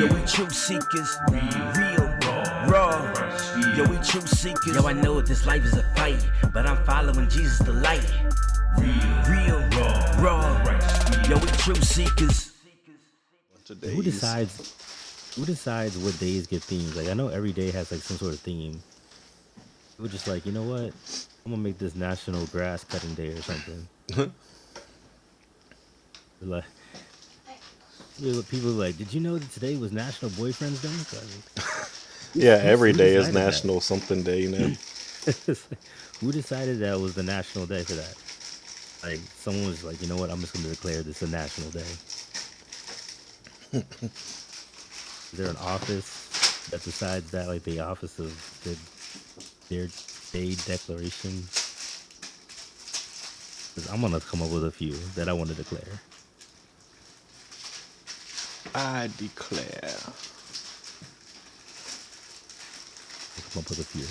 Yo, we truth seekers, real, raw. Yo, we truth seekers. Yo, I know this life is a fight, but I'm following Jesus the light. Real, raw. Yo, we truth seekers. Who decides what days get themes? Like I know every day has like some sort of theme. We're just like, you know what? I'm gonna make this National Grass Cutting Day or something. Like, people are like, did you know that today was National Boyfriend's Day? Like, Yeah, every who day is decided that? National something day now. Who decided that was the national day for that? Like, someone was like, you know what? I'm just gonna declare this a national day. Is there an office that decides that, like the office of their day declaration? 'Cause I'm gonna come up with a few that I want to declare. I declare. I'll come up with a few.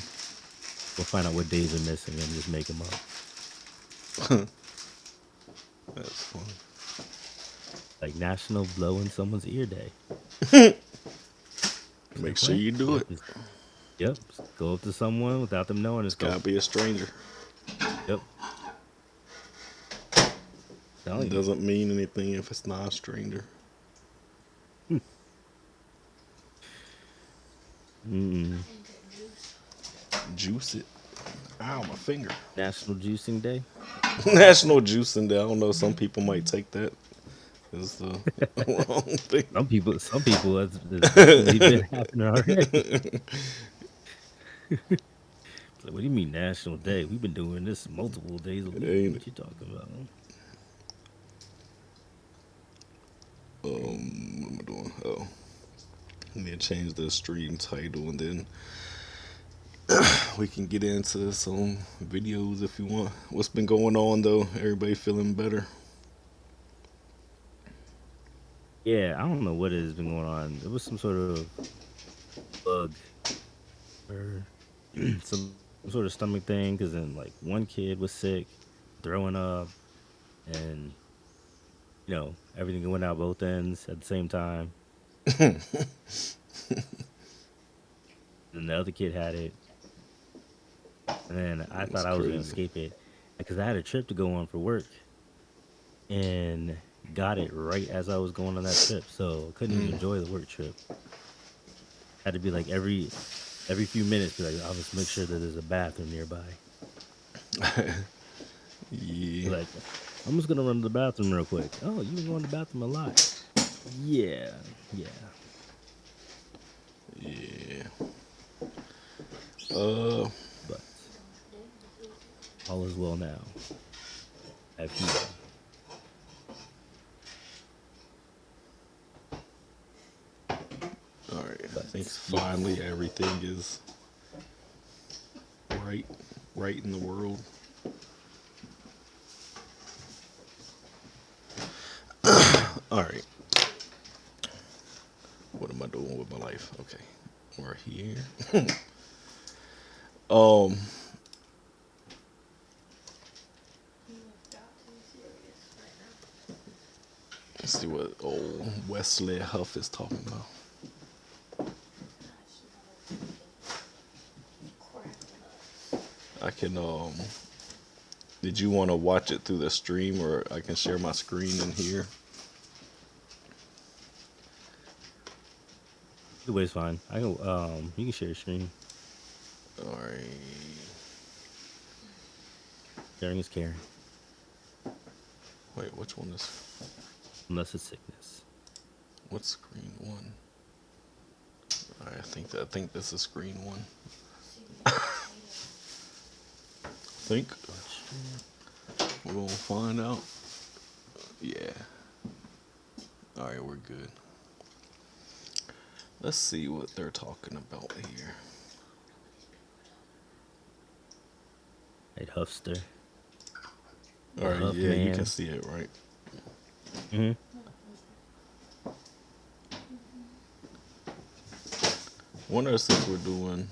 We'll find out what days are missing and just make them up. That's fun. Like National Blow in Someone's Ear Day. Make sure you do it. Yep. Go up to someone without them knowing. It's gotta be a stranger. Yep. It doesn't mean anything if it's not a stranger. Juice it. Ow, my finger. National Juicing Day. National Juicing Day. I don't know. Some people might take that as the wrong thing. Some people, it's definitely been happening already. Like, what do you mean National Day? We've been doing this multiple days a week. What you talking about? What am I doing? Oh, I need to change the stream title and then we can get into some videos if you want. What's been going on though? Everybody feeling better? Yeah, I don't know what has been going on. It was some sort of bug or some sort of stomach thing because then like one kid was sick, throwing up, and you know everything went out both ends at the same time. And the other kid had it, and then I thought I was gonna escape it because I had a trip to go on for work, and got it right as I was going on that trip, so I couldn't even enjoy the work trip. Had to be like every few minutes, be like, I'll just make sure that there's a bathroom nearby. Yeah. Like, I'm just gonna run to the bathroom real quick. Oh, you've been going to the bathroom a lot. Yeah. But all is well now. Have you? All right. I think finally everything is right in the world. All right. What am I doing with my life? Okay. We're here. Let's see what old Wesley Huff is talking about. I can did you want to watch it through the stream or I can share my screen in here? Either way is fine. I can you can share your screen. All right. Sharing is caring. Wait, which one is? Unless it's sickness. What's screen one? All right, I think this is screen one. Think we're gonna find out. Yeah. All right, we're good. Let's see what they're talking about here. Hey, Huffster. All right, Huff yeah, man. you can see it, right? Mm-hmm. Wonder since we're doing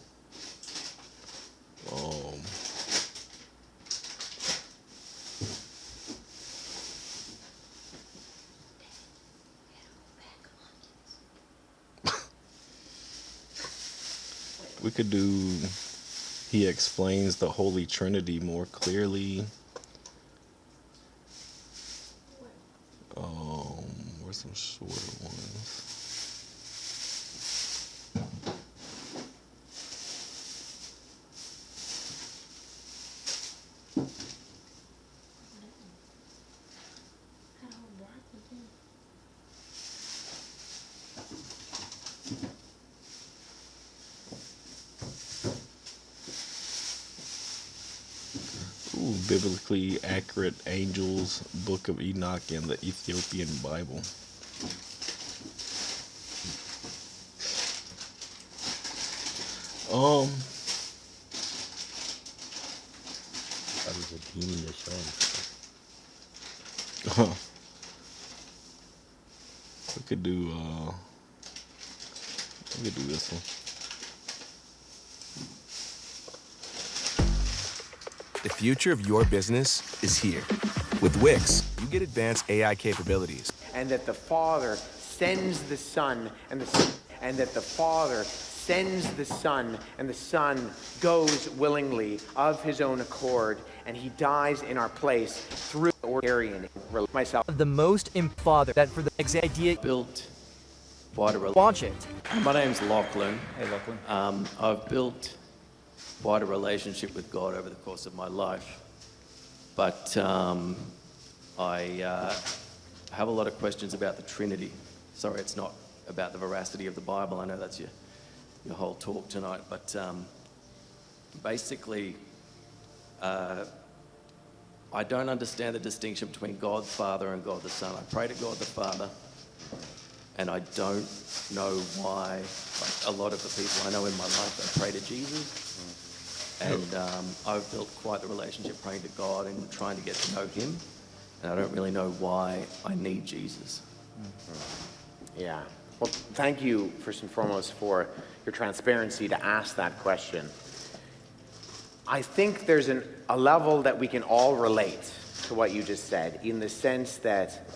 We could do, he explains the Holy Trinity more clearly. Where's some shorter ones? Ooh, biblically accurate angels, Book of Enoch, and the Ethiopian Bible. That was a demon to show him. We could do this one. The future of your business is here. With Wix, you get advanced AI capabilities. And that the Father sends the Son, and that the Father sends the Son, and the Son goes willingly of his own accord, and he dies in our place through Aryan myself. The most father that for the idea built quite a watch it. My name's Lachlan. Hey, Lachlan. I've built quite a relationship with God over the course of my life, but I have a lot of questions about the Trinity. Sorry, it's not about the veracity of the Bible. I know that's your whole talk tonight, but basically, I don't understand the distinction between God the Father and God the Son. I pray to God the Father, and I don't know why, like a lot of the people I know in my life, they pray to Jesus. And I've built quite the relationship praying to God and trying to get to know him. And I don't really know why I need Jesus. Yeah. Well, thank you, first and foremost, for your transparency to ask that question. I think there's a level that we can all relate to what you just said, in the sense that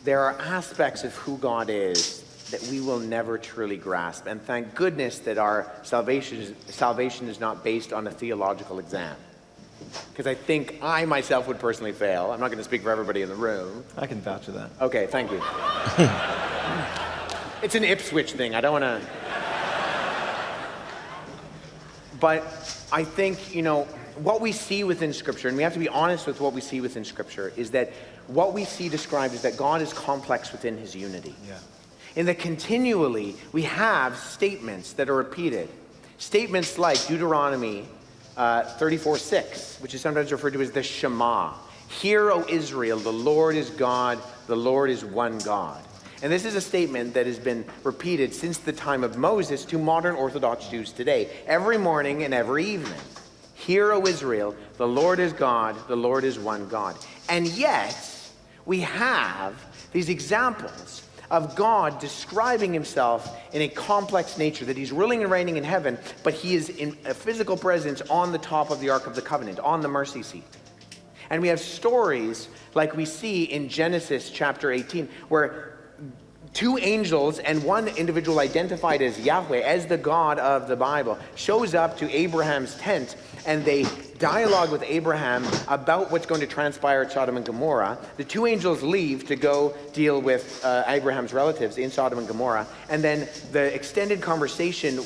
there are aspects of who God is that we will never truly grasp. And thank goodness that our salvation is not based on a theological exam. Because I think I myself would personally fail. I'm not going to speak for everybody in the room. I can vouch for that. Okay, thank you. It's an Ipswich thing. I don't want to... But I think, what we see within Scripture, and we have to be honest with what we see within Scripture, is that what we see described is that God is complex within his unity. Yeah. In that continually we have statements that are repeated. Statements like Deuteronomy 34:6, which is sometimes referred to as the Shema. Hear, O Israel, the Lord is God, the Lord is one God. And this is a statement that has been repeated since the time of Moses to modern Orthodox Jews today, every morning and every evening. Hear, O Israel, the Lord is God, the Lord is one God. And yet, we have these examples of God describing himself in a complex nature, that he's ruling and reigning in heaven, but he is in a physical presence on the top of the Ark of the Covenant, on the mercy seat. And we have stories like we see in Genesis chapter 18, where two angels and one individual identified as Yahweh, as the God of the Bible, shows up to Abraham's tent, and they dialogue with Abraham about what's going to transpire at Sodom and Gomorrah. The two angels leave to go deal with Abraham's relatives in Sodom and Gomorrah, and then the extended conversation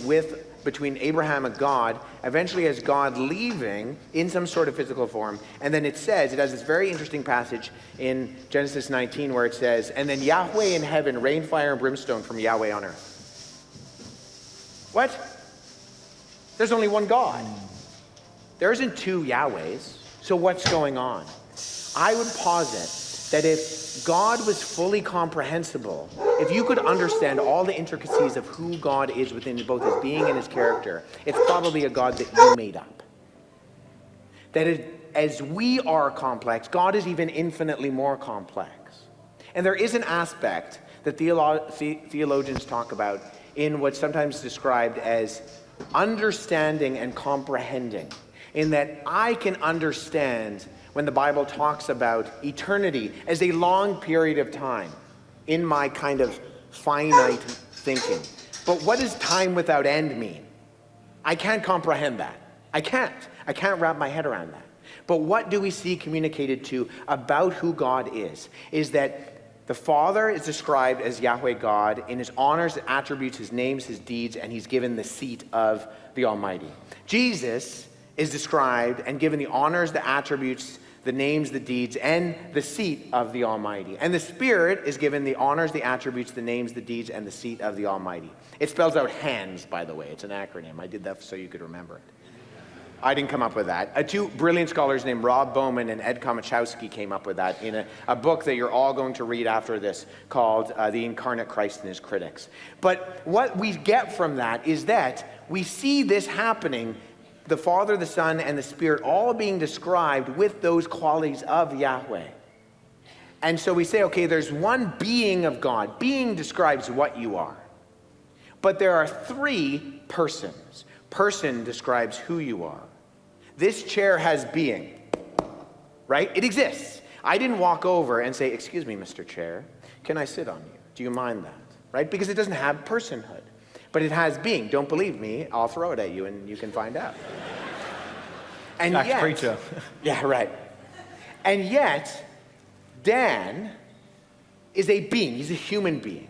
between Abraham and God eventually has God leaving in some sort of physical form. And then it has this very interesting passage in Genesis 19 where it says, and then Yahweh in heaven rained fire and brimstone from Yahweh on earth. What? There's only one God. There isn't two Yahwehs. So what's going on? I would posit that if God was fully comprehensible, if you could understand all the intricacies of who God is within both his being and his character, it's probably a God that you made up. That as we are complex, God is even infinitely more complex. And there is an aspect that theologians talk about in what's sometimes described as understanding and comprehending, in that I can understand when the Bible talks about eternity as a long period of time in my kind of finite thinking. But what does time without end mean? I can't comprehend that. I can't wrap my head around that. But what do we see communicated to about who God is that the Father is described as Yahweh God in his honors, attributes, his names, his deeds, and he's given the seat of the Almighty. Jesus is described and given the honors, the attributes, the names, the deeds, and the seat of the Almighty. And the Spirit is given the honors, the attributes, the names, the deeds, and the seat of the Almighty. It spells out HANDS, by the way. It's an acronym. I did that so you could remember it. I didn't come up with that. Two brilliant scholars named Rob Bowman and Ed Komachowski came up with that in a book that you're all going to read after this called The Incarnate Christ and His Critics. But what we get from that is that we see this happening, the Father, the Son, and the Spirit all being described with those qualities of Yahweh. And so we say, okay, there's one being of God. Being describes what you are. But there are three persons. Person describes who you are. This chair has being, right? It exists. I didn't walk over and say, excuse me, Mr. Chair, can I sit on you? Do you mind that? Right? Because it doesn't have personhood. But it has being. Don't believe me, I'll throw it at you and you can find out. And yet, preacher. Yeah, right. And yet, Dan is a being. He's a human being.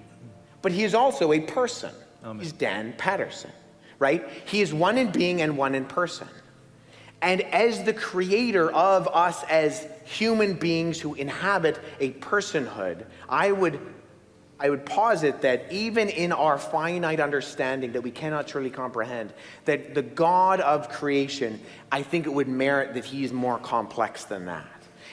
But he is also a person. Amen. He's Dan Patterson, right? He is one in being and one in person. And as the creator of us as human beings who inhabit a personhood, I would posit that even in our finite understanding that we cannot truly comprehend, that the God of creation, I think it would merit that he is more complex than that.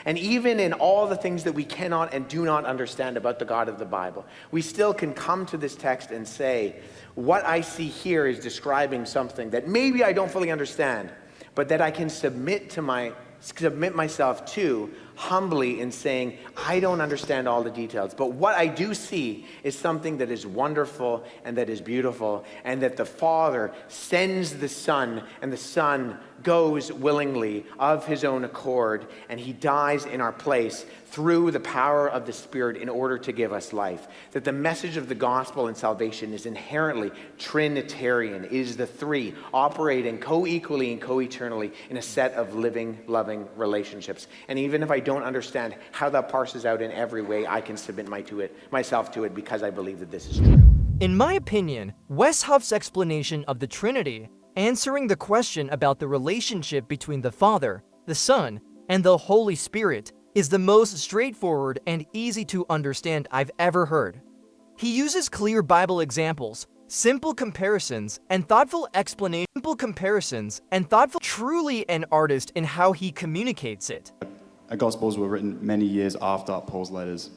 And even in all the things that we cannot and do not understand about the God of the Bible, we still can come to this text and say, what I see here is describing something that maybe I don't fully understand, but that I can submit myself to humbly in saying, I don't understand all the details, but what I do see is something that is wonderful and that is beautiful, and that the Father sends the Son, and the Son goes willingly of his own accord, and he dies in our place through the power of the Spirit in order to give us life. That the message of the gospel and salvation is inherently Trinitarian, is the three operating co-equally and co-eternally in a set of living, loving relationships. And even if I don't understand how that parses out in every way, I can submit myself to it because I believe that this is true. In my opinion, Wes Huff's explanation of the Trinity, answering the question about the relationship between the Father, the Son, and the Holy Spirit, is the most straightforward and easy to understand I've ever heard. He uses clear Bible examples, simple comparisons, and thoughtful explanations. Truly an artist in how he communicates it. Our Gospels were written many years after Paul's letters.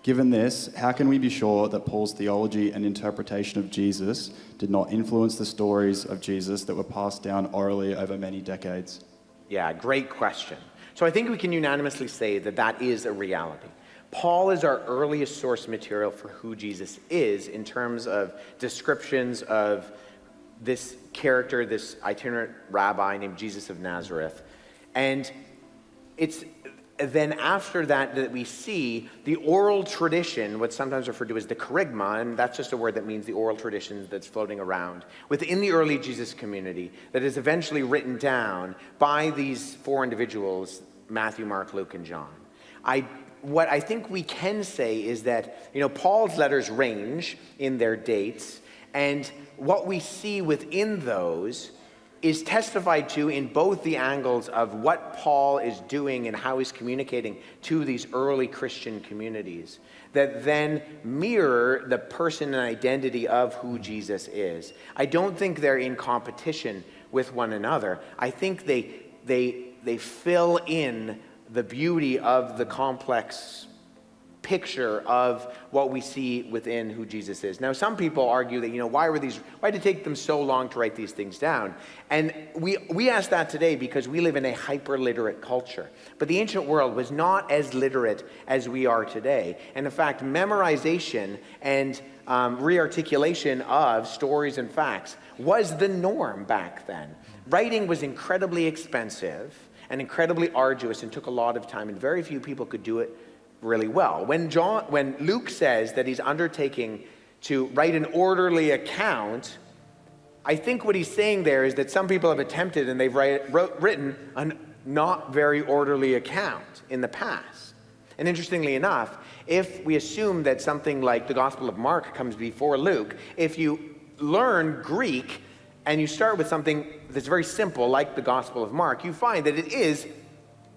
Given this, how can we be sure that Paul's theology and interpretation of Jesus did not influence the stories of Jesus that were passed down orally over many decades? Yeah, great question. So I think we can unanimously say that that is a reality. Paul is our earliest source material for who Jesus is in terms of descriptions of this character, this itinerant rabbi named Jesus of Nazareth. And it's then after that we see the oral tradition, what's sometimes referred to as the kerygma, and that's just a word that means the oral tradition that's floating around within the early Jesus community that is eventually written down by these four individuals, Matthew, Mark, Luke, and John. What I think we can say is that, Paul's letters range in their dates, and what we see within those is testified to in both the angles of what Paul is doing and how he's communicating to these early Christian communities that then mirror the person and identity of who Jesus is. I don't think they're in competition with one another. I think they fill in the beauty of the complex picture of what we see within who Jesus is. Now, some people argue that, why did it take them so long to write these things down? And we ask that today because we live in a hyper-literate culture. But the ancient world was not as literate as we are today. And in fact, memorization and rearticulation of stories and facts was the norm back then. Writing was incredibly expensive and incredibly arduous and took a lot of time, and very few people could do it really well. When Luke says that he's undertaking to write an orderly account, I think what he's saying there is that some people have attempted and they've written a not very orderly account in the past. And interestingly enough, if we assume that something like the Gospel of Mark comes before Luke, if you learn Greek and you start with something that's very simple, like the Gospel of Mark, you find that it is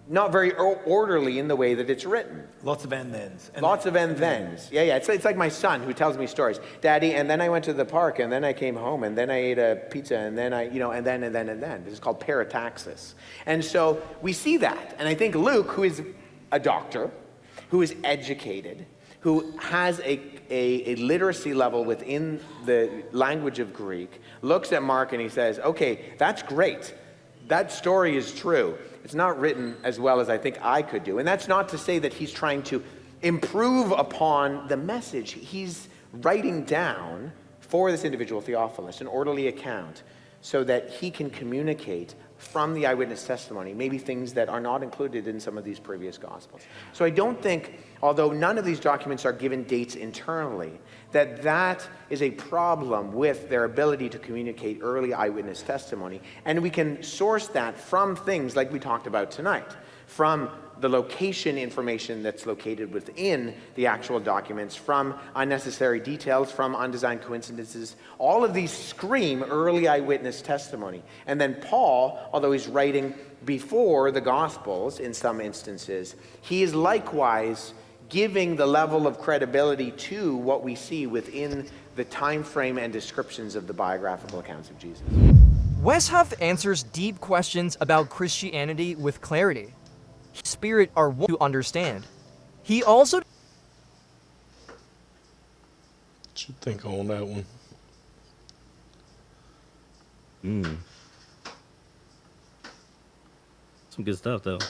not very orderly in the way that it's written. Lots of and thens. Lots of and thens. Yeah. It's like my son who tells me stories. Daddy, and then I went to the park, and then I came home, and then I ate a pizza, and then and then. This is called parataxis. And so we see that. And I think Luke, who is a doctor, who is educated, who has a literacy level within the language of Greek, looks at Mark and he says, okay, that's great. That story is true. It's not written as well as I think I could do. And that's not to say that he's trying to improve upon the message. He's writing down for this individual Theophilus an orderly account so that he can communicate from the eyewitness testimony, maybe things that are not included in some of these previous Gospels. So I don't think, although none of these documents are given dates internally, that is a problem with their ability to communicate early eyewitness testimony. And we can source that from things like we talked about tonight, from the location information that's located within the actual documents, from unnecessary details, from undesigned coincidences. All of these scream early eyewitness testimony. And then Paul, although he's writing before the Gospels in some instances, he is likewise giving the level of credibility to what we see within the time frame and descriptions of the biographical accounts of Jesus. Wes Huff answers deep questions about Christianity with clarity. Spirit are one to understand. He also... What you think on that one? Some good stuff though.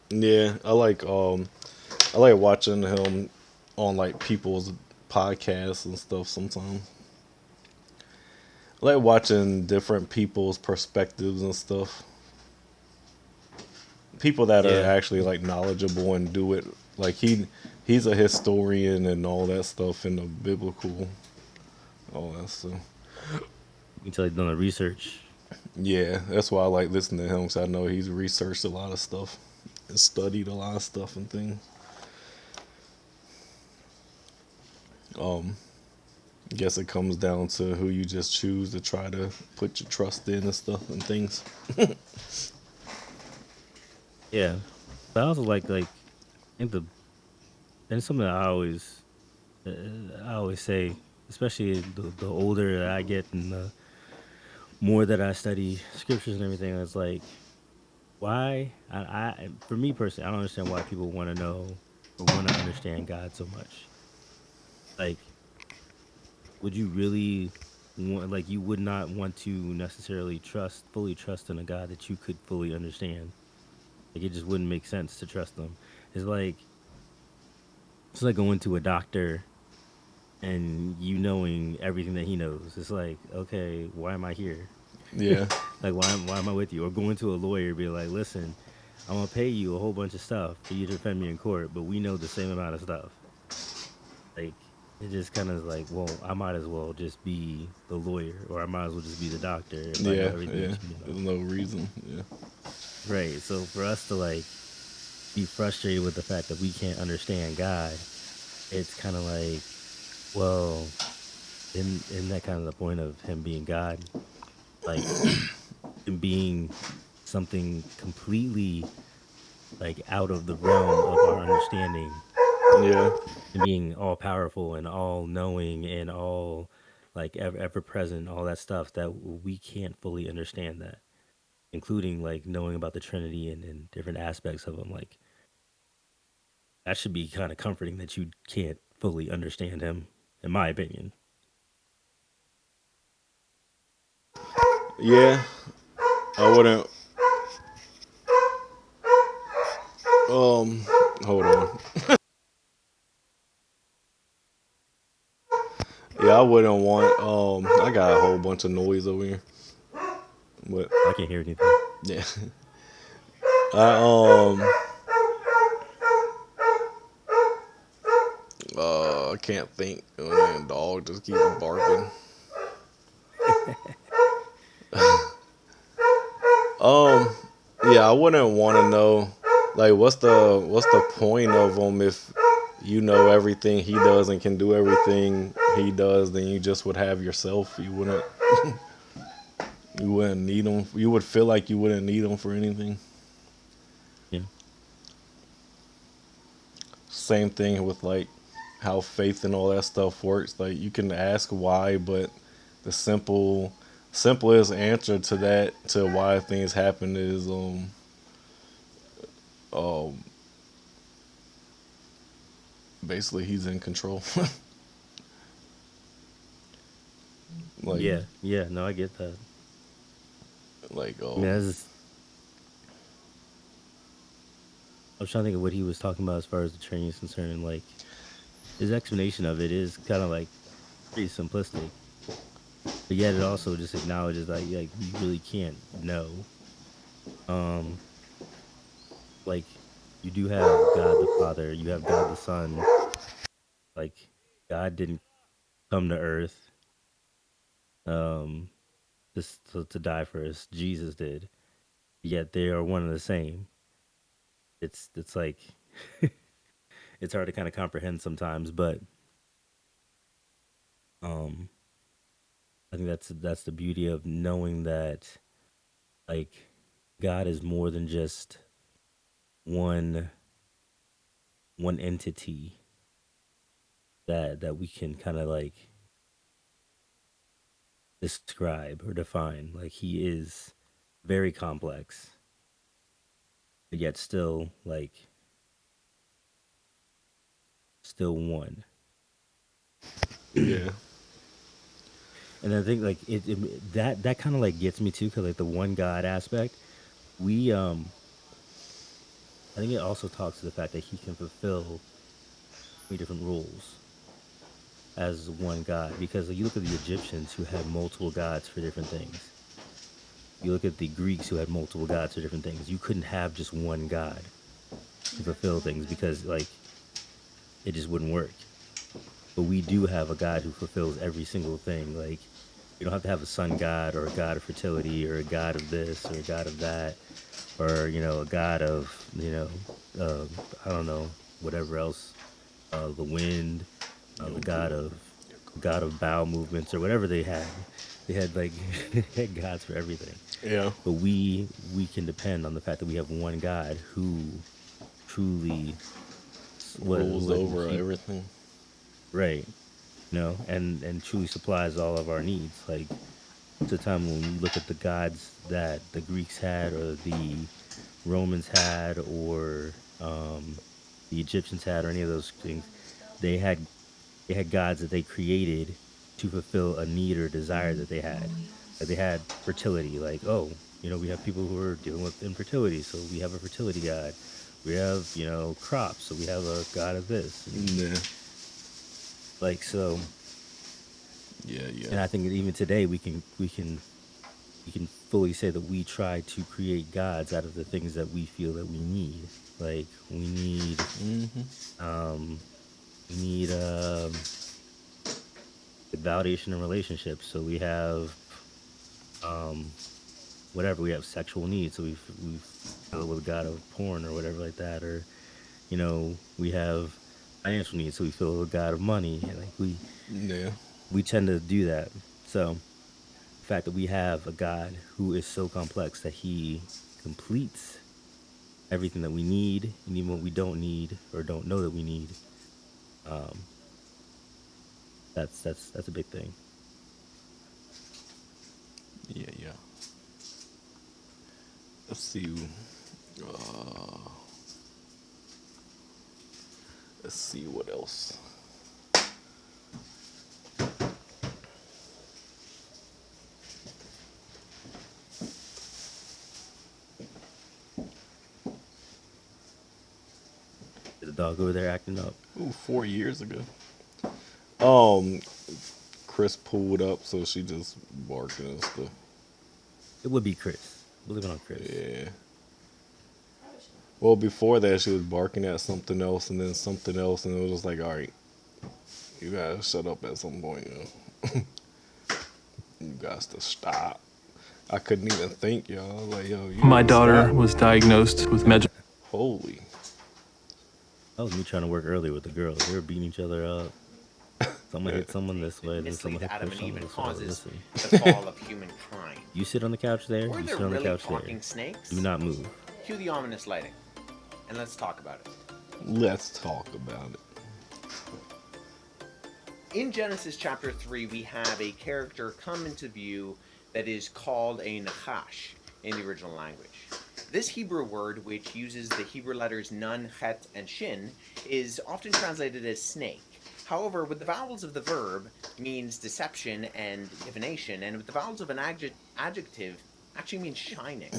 Yeah, I like watching him on like people's podcasts and stuff sometimes. I like watching different people's perspectives and stuff. People that are actually like knowledgeable and do it. Like he's a historian and all that stuff in the biblical, all that stuff. You tell he's done the research. Yeah, that's why I like listening to him, because I know he's researched a lot of stuff and studied a lot of stuff and things. I guess it comes down to who you just choose to try to put your trust in and stuff and things. Yeah, but I also like I think and something that I always say, especially the older that I get and the more that I study scriptures and everything, it's like, why I for me personally, I don't understand why people want to know or want to understand God so much. Like, would you really want, like, you would not want to necessarily fully trust in a God that you could fully understand? Like, it just wouldn't make sense to trust them. It's like going to a doctor and you knowing everything that he knows. It's like, okay, why am I here? Yeah. Like, why am I with you? Or going to a lawyer, be like, listen, I'm gonna pay you a whole bunch of stuff for you to defend me in court, but we know the same amount of stuff. Like, it just kind of like, well, I might as well just be the lawyer, or I might as well just be the doctor. If I know everything that you know. There's no reason. Yeah. Right. So for us to like be frustrated with the fact that we can't understand God, it's kind of like, well, isn't that kind of the point of him being God? Like, him being something completely like out of the realm of our understanding. Yeah. And being all powerful and all knowing and all like ever present, all that stuff, that we can't fully understand that, including like knowing about the Trinity and different aspects of them. Like, that should be kind of comforting that you can't fully understand him, in my opinion. Yeah. I wouldn't. Hold on. Yeah, I wouldn't want. I got a whole bunch of noise over here, but I can't hear anything. yeah. I can't think. Oh, man, dog just keeps barking. Yeah, I wouldn't want to know, like, what's the point of him if you know everything he does and can do everything he does, then you just would have yourself. You wouldn't need him. You would feel like you wouldn't need him for anything. Yeah. Same thing with like how faith and all that stuff works. Like you can ask why, but the simplest answer to that, to why things happen, is um basically he's in control. like Yeah. Yeah. No, I get that. like I mean, I was trying to think of what he was talking about as far as the training is concerned. And like his explanation of it is kind of like pretty simplistic, but yet it also just acknowledges that like you really can't know. Um, like you do have God the Father, you have God the Son. Like God didn't come to Earth um just to die for us. Jesus did. Yet they are one and the same. It's like it's hard to kind of comprehend sometimes, but um I think that's the beauty of knowing that like God is more than just one one entity that we can kind of like describe or define. Like he is very complex, but yet still like still one. yeah, And I think like that kind of like gets me too, cause like the one God aspect, we I think it also talks to the fact that he can fulfill three different roles as one God. Because you look at the Egyptians who had multiple gods for different things. You look at the Greeks who had multiple gods for different things. You couldn't have just one God to fulfill things because like it just wouldn't work. But we do have a God who fulfills every single thing. Like you don't have to have a sun god or a god of fertility or a god of this or a god of that or a god of uh, I don't know whatever else, the wind, the god of bowel movements or whatever they had. They had like they had gods for everything. yeah. But we can depend on the fact that we have one God who truly Rules what over he everything. right, and truly supplies all of our needs. Like it's a time when we look at the gods that the Greeks had or the Romans had or the Egyptians had or any of those things. They had they had gods that they created to fulfill a need or desire that they had. Like they had fertility, like, oh, we have people who are dealing with infertility, so we have a fertility god. We have, crops, so we have a god of this. Yeah, Like so, yeah, yeah, and I think that even today we can fully say that we try to create gods out of the things that we feel that we need. Like um we need validation in relationships. So we have um whatever, we have sexual needs, so we fill with a god of porn or whatever like that, or we have financial needs, so we fill with a god of money. And like yeah. we tend to do that. So the fact that we have a God who is so complex that he completes everything that we need, and even what we don't need or don't know that we need, um, that's a big thing. Yeah, yeah. Let's see. Uh, let's see what else. Is the dog over there acting up? Ooh, 4 years ago. Um, Chris pulled up, so she just barking and stuff. It would be Chris. Believe it on Chris. Yeah. Well, before that, she was barking at something else, and then something else, and it was just like, all right, you gotta shut up at some point. You got to stop. I couldn't even think, y'all. Like, yo, you My gotta daughter stop. was diagnosed with Holy. That was me trying to work earlier with the girls. They were beating each other up. Someone hit someone this way, then mislead someone hit Adam push and Eve someone and this way. causes Listen, the fall of humankind. you sit on the couch there. Were You there sit on the really couch there. talking snakes? Do not move. Cue the ominous lighting, and let's talk about it. Let's talk about it. In Genesis chapter 3, we have a character come into view that is called a Nachash in the original language. This Hebrew word, which uses the Hebrew letters Nun, Het, and Shin, is often translated as snake. However, with the vowels of the verb, means deception and divination, and with the vowels of an adjective, actually means shining.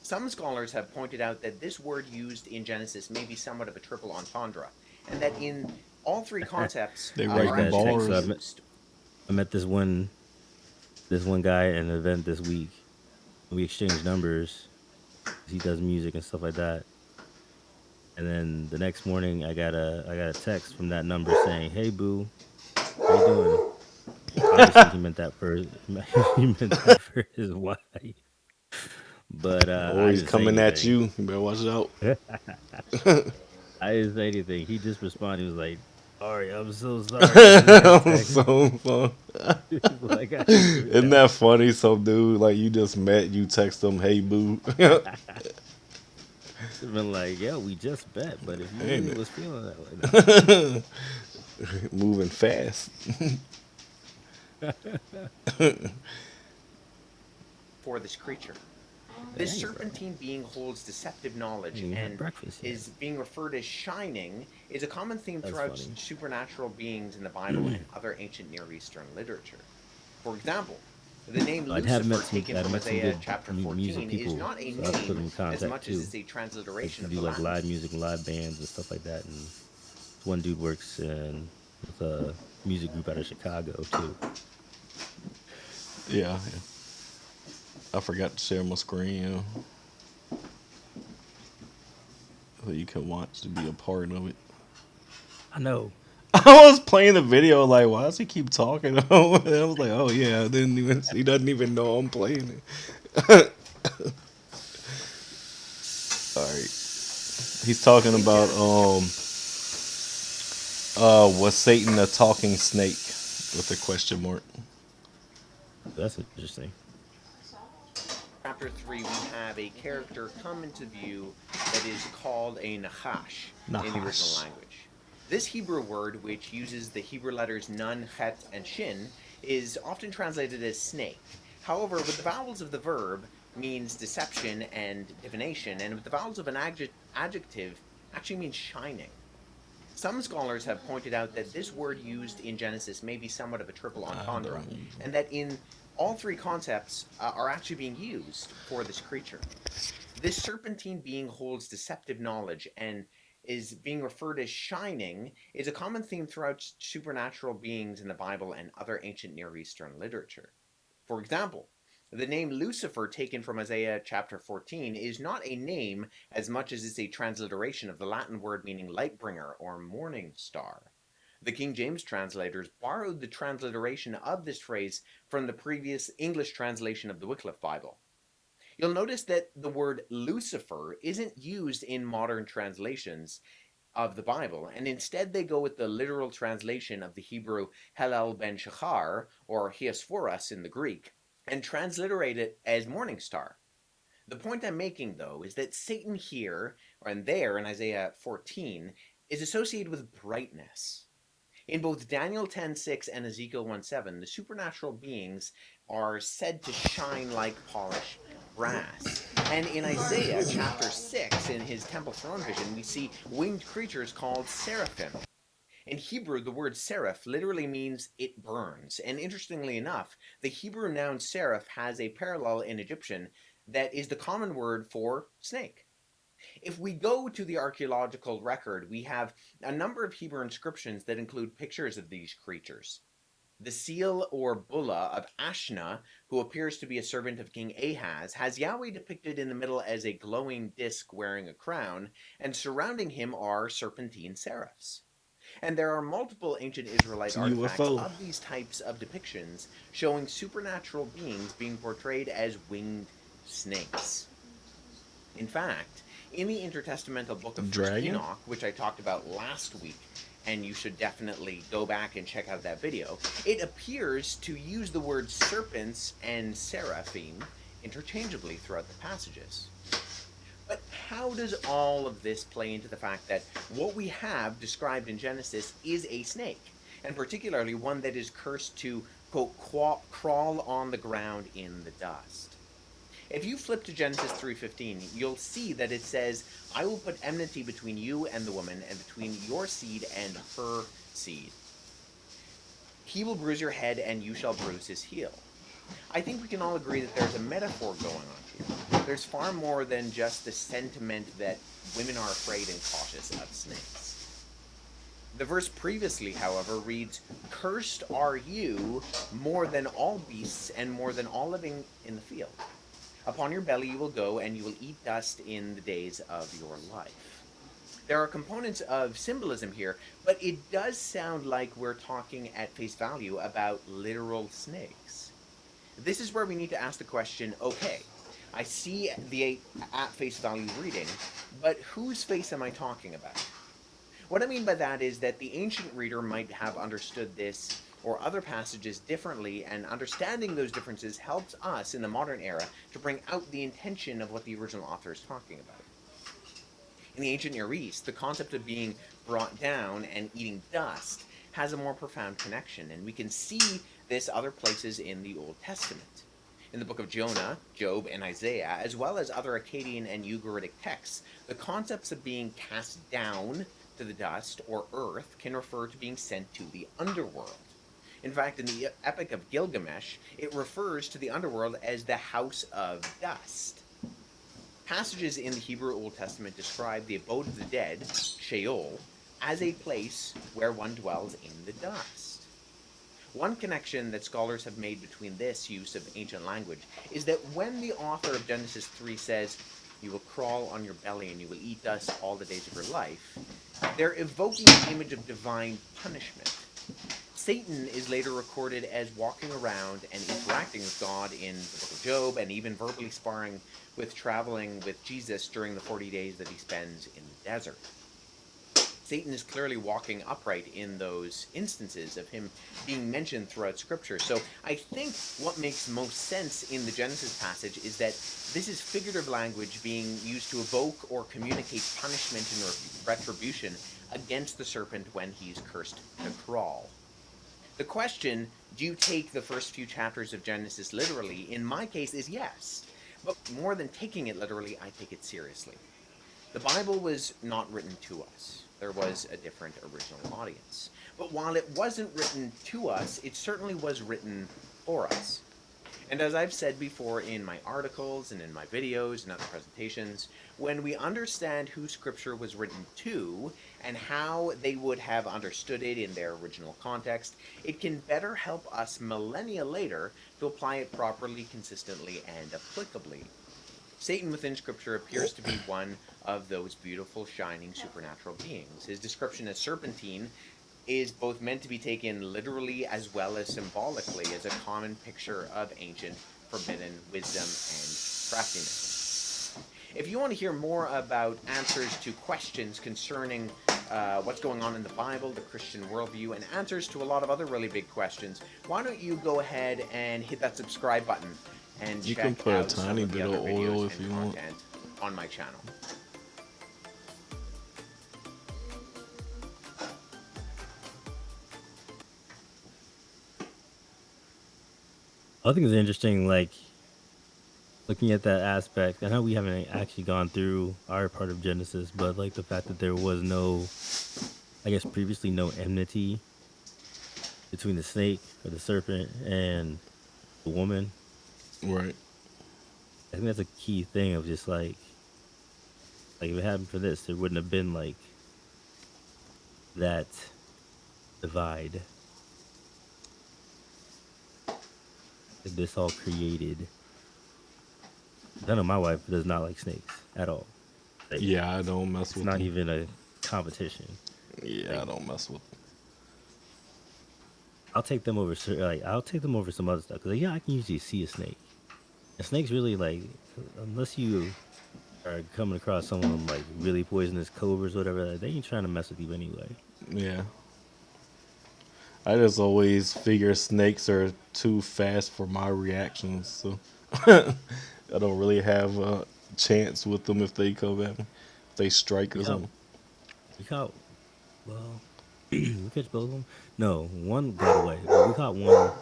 Some scholars have pointed out that this word used in Genesis may be somewhat of a triple entendre, and that in all three concepts They are write actually bars. So used. I met this one guy at an event this week. We exchanged numbers. He does music and stuff like that. And then the next morning, I got a text from that number saying, "Hey, boo, how you doing?" Obviously, he meant that for his wife. But I Always didn't say coming at anything. you. You better watch out. I didn't say anything. He just responded. He was like, "Sorry, I'm so sorry." I text. So fun. He's like, I didn't do Isn't that funny? Some dude like you just met, you text them, "Hey boo." Been like, "Yo, we just bet, but if you Ain't really it? was feeling that way, Moving fast. For this creature. This serpentine being holds deceptive knowledge You had and breakfast yet. is being referred as shining is a common theme That's throughout funny. supernatural beings in the Bible and other ancient Near Eastern literature. For example, the name I'd have Lucifer met some, taken I'd from met some Isaiah good chapter music 14 is people, not a so I'd put them name in as contact much too. as it's a Like transliteration to of do the like Latin. live music and live bands and stuff like that. And this one dude works in with a music group out of Chicago too. Yeah. I forgot to share my screen, so you can watch to be a part of it. I know. I was playing the video like, why does he keep talking? I was like, oh yeah, he doesn't even know I'm playing it. All right. He's talking about was Satan a talking snake with a question mark. That's interesting. Chapter 3, we have a character come into view that is called a Nachash in the original Nahash. language. This Hebrew word, which uses the Hebrew letters Nun, Het, and Shin, is often translated as snake. However, with the vowels of the verb, means deception and divination, and with the vowels of an adjective, actually means shining. Some scholars have pointed out that this word used in Genesis may be somewhat of a triple entendre, and that in all three concepts are actually being used for this creature. This serpentine being holds deceptive knowledge and is being referred as shining is a common theme throughout supernatural beings in the Bible and other ancient Near Eastern literature. For example, the name Lucifer taken from Isaiah chapter 14 is not a name as much as it's a transliteration of the Latin word meaning light bringer or morning star. The King James translators borrowed the transliteration of this phrase from the previous English translation of the Wycliffe Bible. You'll notice that the word Lucifer isn't used in modern translations of the Bible, and instead they go with the literal translation of the Hebrew Hallel ben Shachar, or Hiasphoros in the Greek, and transliterate it as morning star. The point I'm making, though, is that Satan here, and there in Isaiah 14, is associated with brightness. In both Daniel 10:6 and Ezekiel 1:7, the supernatural beings are said to shine like polished brass. And in Isaiah chapter 6, in his temple throne vision, we see winged creatures called seraphim. In Hebrew, the word seraph literally means it burns. And interestingly enough, the Hebrew noun seraph has a parallel in Egyptian that is the common word for snake. If we go to the archaeological record, we have a number of Hebrew inscriptions that include pictures of these creatures. The seal or bulla of Ashna, who appears to be a servant of King Ahaz, has Yahweh depicted in the middle as a glowing disc wearing a crown, and surrounding him are serpentine seraphs. And there are multiple ancient Israelite It's a artifacts UFO. of these types of depictions showing supernatural beings being portrayed as winged snakes. In fact, in the intertestamental book of First Dragon? Enoch, which I talked about last week, and you should definitely go back and check out that video, it appears to use the words serpents and seraphim interchangeably throughout the passages. But how does all of this play into the fact that what we have described in Genesis is a snake, and particularly one that is cursed to, quote, crawl on the ground in the dust? If you flip to Genesis 3:15, you'll see that it says, I will put enmity between you and the woman, and between your seed and her seed. He will bruise your head, and you shall bruise his heel. I think we can all agree that there's a metaphor going on here. There's far more than just the sentiment that women are afraid and cautious of snakes. The verse previously, however, reads, Cursed are you more than all beasts and more than all living in the field. Upon your belly you will go, and you will eat dust in the days of your life. There are components of symbolism here, but it does sound like we're talking at face value about literal snakes. This is where we need to ask the question, okay, I see the at face value reading, but whose face am I talking about? What I mean by that is that the ancient reader might have understood this or other passages differently, and understanding those differences helps us in the modern era to bring out the intention of what the original author is talking about. In the ancient Near East, the concept of being brought down and eating dust has a more profound connection, and we can see this other places in the Old Testament. In the book of Jonah, Job, and Isaiah, as well as other Akkadian and Ugaritic texts, the concepts of being cast down to the dust or earth can refer to being sent to the underworld. In fact, in the Epic of Gilgamesh, it refers to the underworld as the house of dust. Passages in the Hebrew Old Testament describe the abode of the dead, Sheol, as a place where one dwells in the dust. One connection that scholars have made between this use of ancient language is that when the author of Genesis 3 says, you will crawl on your belly and you will eat dust all the days of your life, they're evoking the image of divine punishment. Satan is later recorded as walking around and interacting with God in the book of Job, and even verbally sparring with traveling with Jesus during the 40 days that he spends in the desert. Satan is clearly walking upright in those instances of him being mentioned throughout Scripture. So I think what makes most sense in the Genesis passage is that this is figurative language being used to evoke or communicate punishment and retribution against the serpent when he's cursed to crawl. The question, do you take the first few chapters of Genesis literally, in my case is yes. But more than taking it literally, I take it seriously. The Bible was not written to us. There was a different original audience. But while it wasn't written to us, it certainly was written for us. And as I've said before in my articles and in my videos and other presentations, when we understand who Scripture was written to and how they would have understood it in their original context, it can better help us millennia later to apply it properly, consistently, and applicably. Satan within Scripture appears to be one of those beautiful, shining, supernatural beings. His description as serpentine is both meant to be taken literally as well as symbolically as a common picture of ancient, forbidden wisdom and craftiness. If you want to hear more about answers to questions concerning what's going on in the Bible, the Christian worldview, and answers to a lot of other really big questions, why don't you go ahead and hit that subscribe button and You check can put a out some tiny of the bit other of oil videos if and you want. content on my channel. I think it's interesting, like, looking at that aspect. I know we haven't actually gone through our part of Genesis, but, like, the fact that there was no, I guess, previously no enmity between the snake or the serpent and the woman. Right. I think that's a key thing of just, like if it happened for this, there wouldn't have been, like, that divide. Like, this all created. I know my wife does not like snakes at all. Like, Yeah, I don't mess it's with not them. even a competition. Yeah, I Like, don't mess with. I'll take them over. I'll take them over some other stuff. Cause yeah, I can usually see a snake. And snakes really like, unless you are coming across some of them like really poisonous cobras, or whatever. Like, they ain't trying to mess with you anyway. Yeah, I just always figure snakes are too fast for my reactions, so I don't really have a chance with them if they come at me. If they strike We or caught, something. we caught. Well, we catch both of them. No, one got away, but we caught one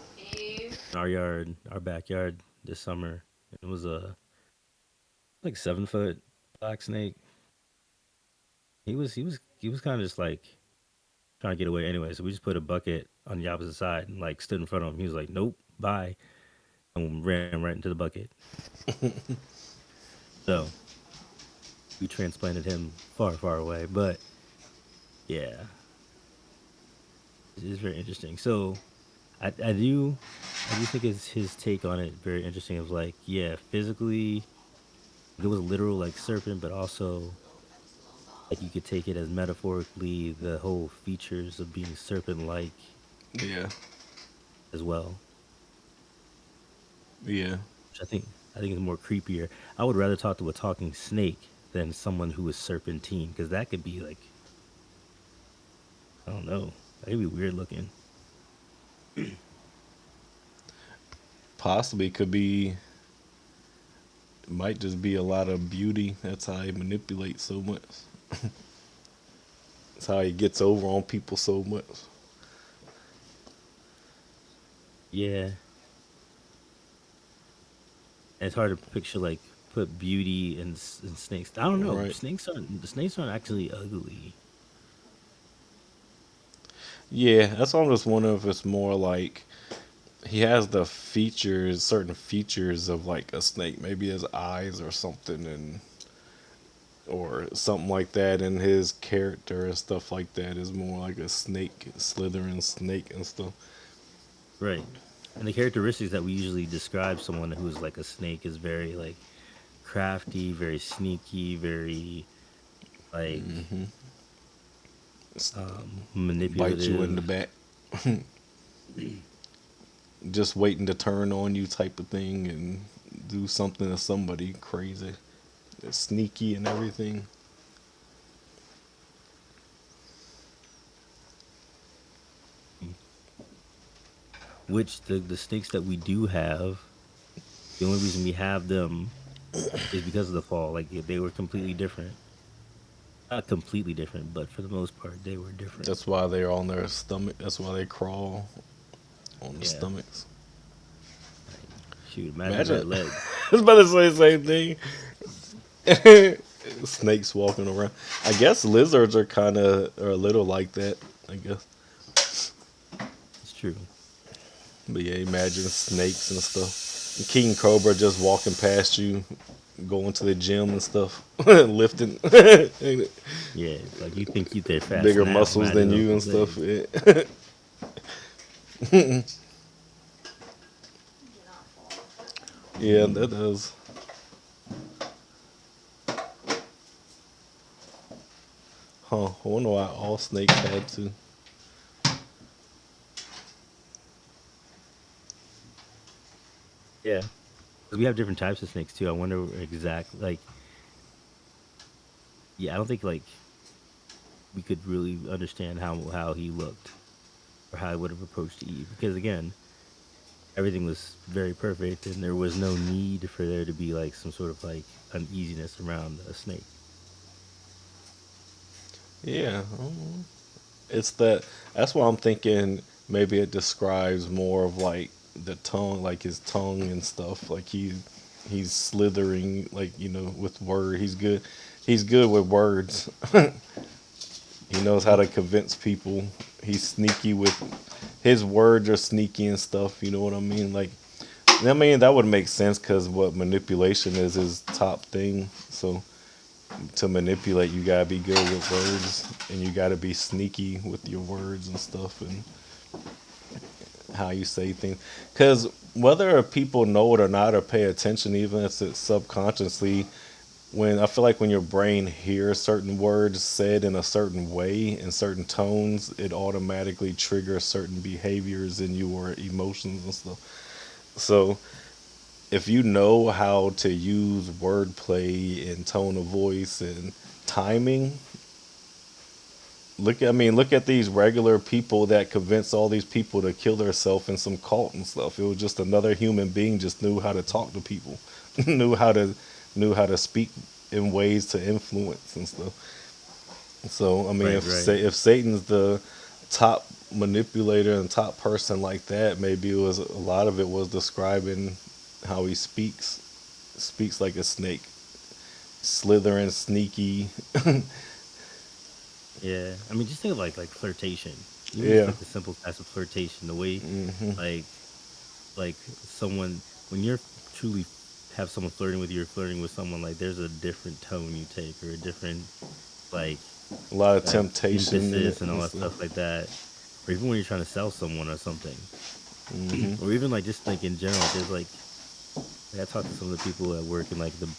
in our yard, our backyard this summer. It was a like 7 foot black snake. He was kind of just like trying to get away anyway. So we just put a bucket on the opposite side and like stood in front of him. He was like, "Nope, bye," and ran right into the bucket. So we transplanted him far, far away. But yeah, it is very interesting. So I do think it's his take on it very interesting. It was like, yeah, physically it was literal like serpent, but also like you could take it as metaphorically the whole features of being serpent like Yeah, as well. yeah, Which I think is more creepier. I would rather talk to a talking snake than someone who is serpentine, because that could be like, I don't know, that could be weird looking. possibly could be. Might just be a lot of beauty. That's how he manipulates so much. That's how he gets over on people so much. Yeah, and it's hard to picture like put beauty in snakes. I don't know. Right. Snakes aren't actually ugly. Yeah, that's why I'm just wondering if it's more like he has the features, certain features of like a snake, maybe his eyes or something, and or something like that, and his character and stuff like that is more like a snake, slithering snake and stuff. Right. And the characteristics that we usually describe someone who's like a snake is very like crafty, very sneaky, very like S- Bite you in the manipulative. back, just waiting to turn on you type of thing and do something to somebody crazy. It's sneaky and everything. Which the snakes that we do have, the only reason we have them is because of the fall. Like they were completely different. Not completely different, but for the most part, they were different. That's why they're on their stomach. That's why they crawl on the Yeah. stomachs. Like, shoot, imagine Imagine. red legs. I was about to say the same thing. Snakes walking around. I guess lizards are a little like that. I guess. It's true. But yeah, imagine snakes and stuff. King Cobra just walking past you, going to the gym and stuff, lifting Yeah, like you think they're fast bigger now. muscles Imagine than you and those stuff. legs. Yeah. Yeah, that does. Huh. I wonder why all snakes had to. Yeah, 'cause we have different types of snakes too. I wonder exactly like yeah, I don't think like we could really understand how he looked or how he would have approached Eve because again, everything was very perfect and there was no need for there to be like some sort of like uneasiness around a snake. Yeah. It's that. That's why I'm thinking maybe it describes more of like the tongue, like his tongue and stuff. Like he's slithering, like with word. He's good. He's good with words. He knows how to convince people. He's sneaky with his words are sneaky and stuff. You know what I mean? Like, I mean that would make sense because what manipulation is his top thing. So to manipulate, you gotta be good with words, and you gotta be sneaky with your words and stuff, and how you say things. Because whether people know it or not, or pay attention, even if it's subconsciously, when I feel like when your brain hears certain words said in a certain way in certain tones, it automatically triggers certain behaviors in your emotions and stuff. So if you know how to use wordplay and tone of voice and timing, look at these regular people that convince all these people to kill themselves in some cult and stuff. It was just another human being just knew how to talk to people, knew how to speak in ways to influence and stuff. So Right, right. if Satan's the top manipulator and top person like that, maybe it was a lot of it was describing how he speaks like a snake, slithering, sneaky. Yeah, I mean, just think of like flirtation. Even just Yeah. like the simple task of flirtation, the way Hmm. like someone when you're truly have someone flirting with you, or flirting with someone, like there's a different tone you take, or a different like A lot of like temptation in it emphasis and all and that stuff. stuff like that. Or even when you're trying to sell someone or something, Hmm. or even like just like in general, there's like I talk to some of the people at work and like the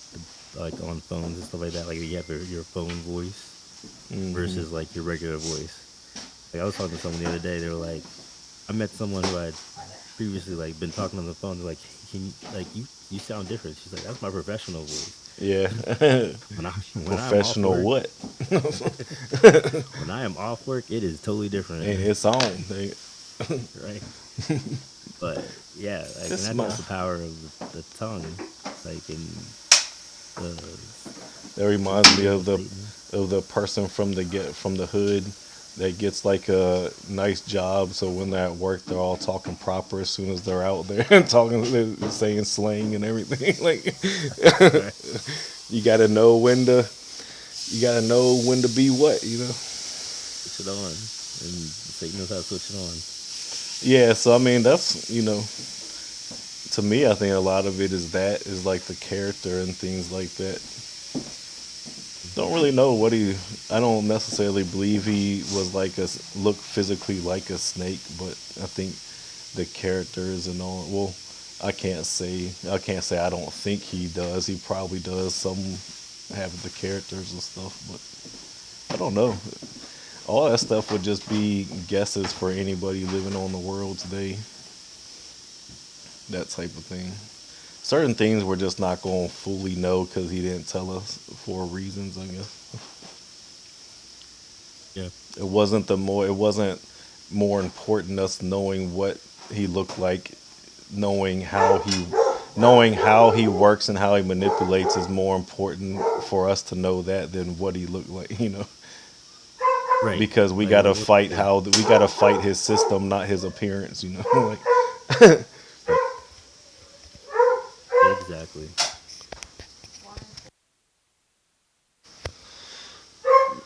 like on phones and stuff like that. Like you have your phone voice Hmm. versus like your regular voice. Like I was talking to someone the other day. They were like, I met someone who had previously like been talking on the phone. They're like, can you like you sound different? She's like, that's my professional voice. Yeah. When I'm off Professional work, what? when I am off work, it is totally different, And it's on. right? But yeah, like, and It's I think my. that's the power of the tongue, like in the That reminds me spirit of Satan. of the person from the hood that gets like a nice job. So when they're at work, they're all talking proper. As soon as they're out there and talking, they're saying slang and everything. Like Right? you gotta know when to be what. Switch it on, and Satan knows how to switch it on. Yeah. So I mean, that's to me, I think a lot of it is like the character and things like that. Don't really know what he. I don't necessarily believe he was like look physically like a snake, but I think the characters and all. Well, I can't say I don't think he does. He probably does some have the characters and stuff, but I don't know. All that stuff would just be guesses for anybody living on the world today. That type of thing. Certain things we're just not going to fully know because he didn't tell us for reasons, I guess. Yeah, It wasn't more important us knowing what he looked like, knowing how he works and how he manipulates is more important for us to know that than what he looked like. right. Because we Like got to what? fight Yeah, his system, not his appearance. Like right. Exactly.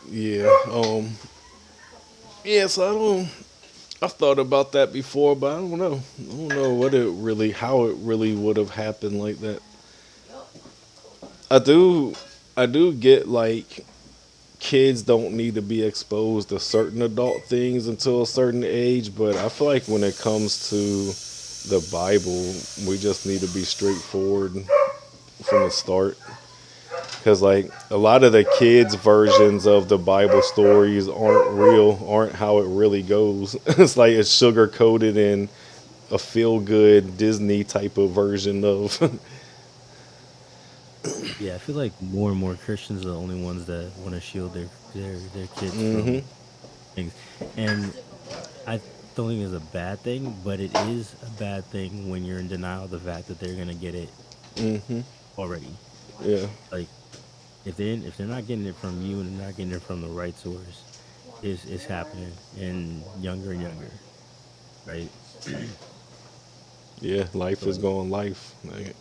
yeah. Yeah, so I've thought about that before, but I don't know. I don't know how it really would have happened like that. I do, I do get like kids don't need to be exposed to certain adult things until a certain age, but I feel like when it comes to the Bible, we just need to be straightforward from the start. Because like a lot of the kids' versions of the Bible stories aren't how it really goes. It's like it's sugar coated in a feel good Disney type of version of. Yeah, I feel like more and more Christians are the only ones that want to shield their kids Hmm. from things, and I don't think it's a bad thing, but it is a bad thing when you're in denial of the fact that they're gonna get it Hmm. already. Yeah. Like if they're not getting it from you and they're not getting it from the right source, it's happening and younger, right? Yeah. Life So is like going life. Like,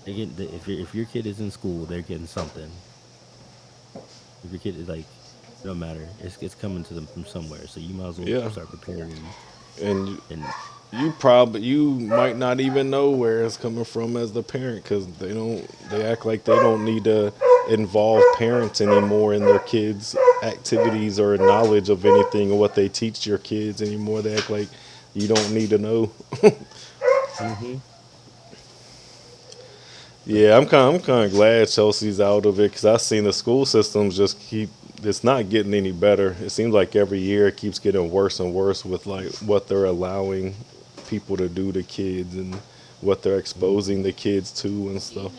if your kid is in school, they're getting something. If your kid is like, no matter, it's coming to them from somewhere. So you might as well yeah. start preparing. And And you might not even know where it's coming from as the parent because they act like they don't need to involve parents anymore in their kids activities or knowledge of anything or what they teach your kids anymore. They act like you don't need to know. hmm Yeah, I'm kind of glad Chelsea's out of it because I've seen the school systems just keep. It's not getting any better. It seems like every year it keeps getting worse and worse with like what they're allowing people to do to kids and what they're exposing the kids to and stuff.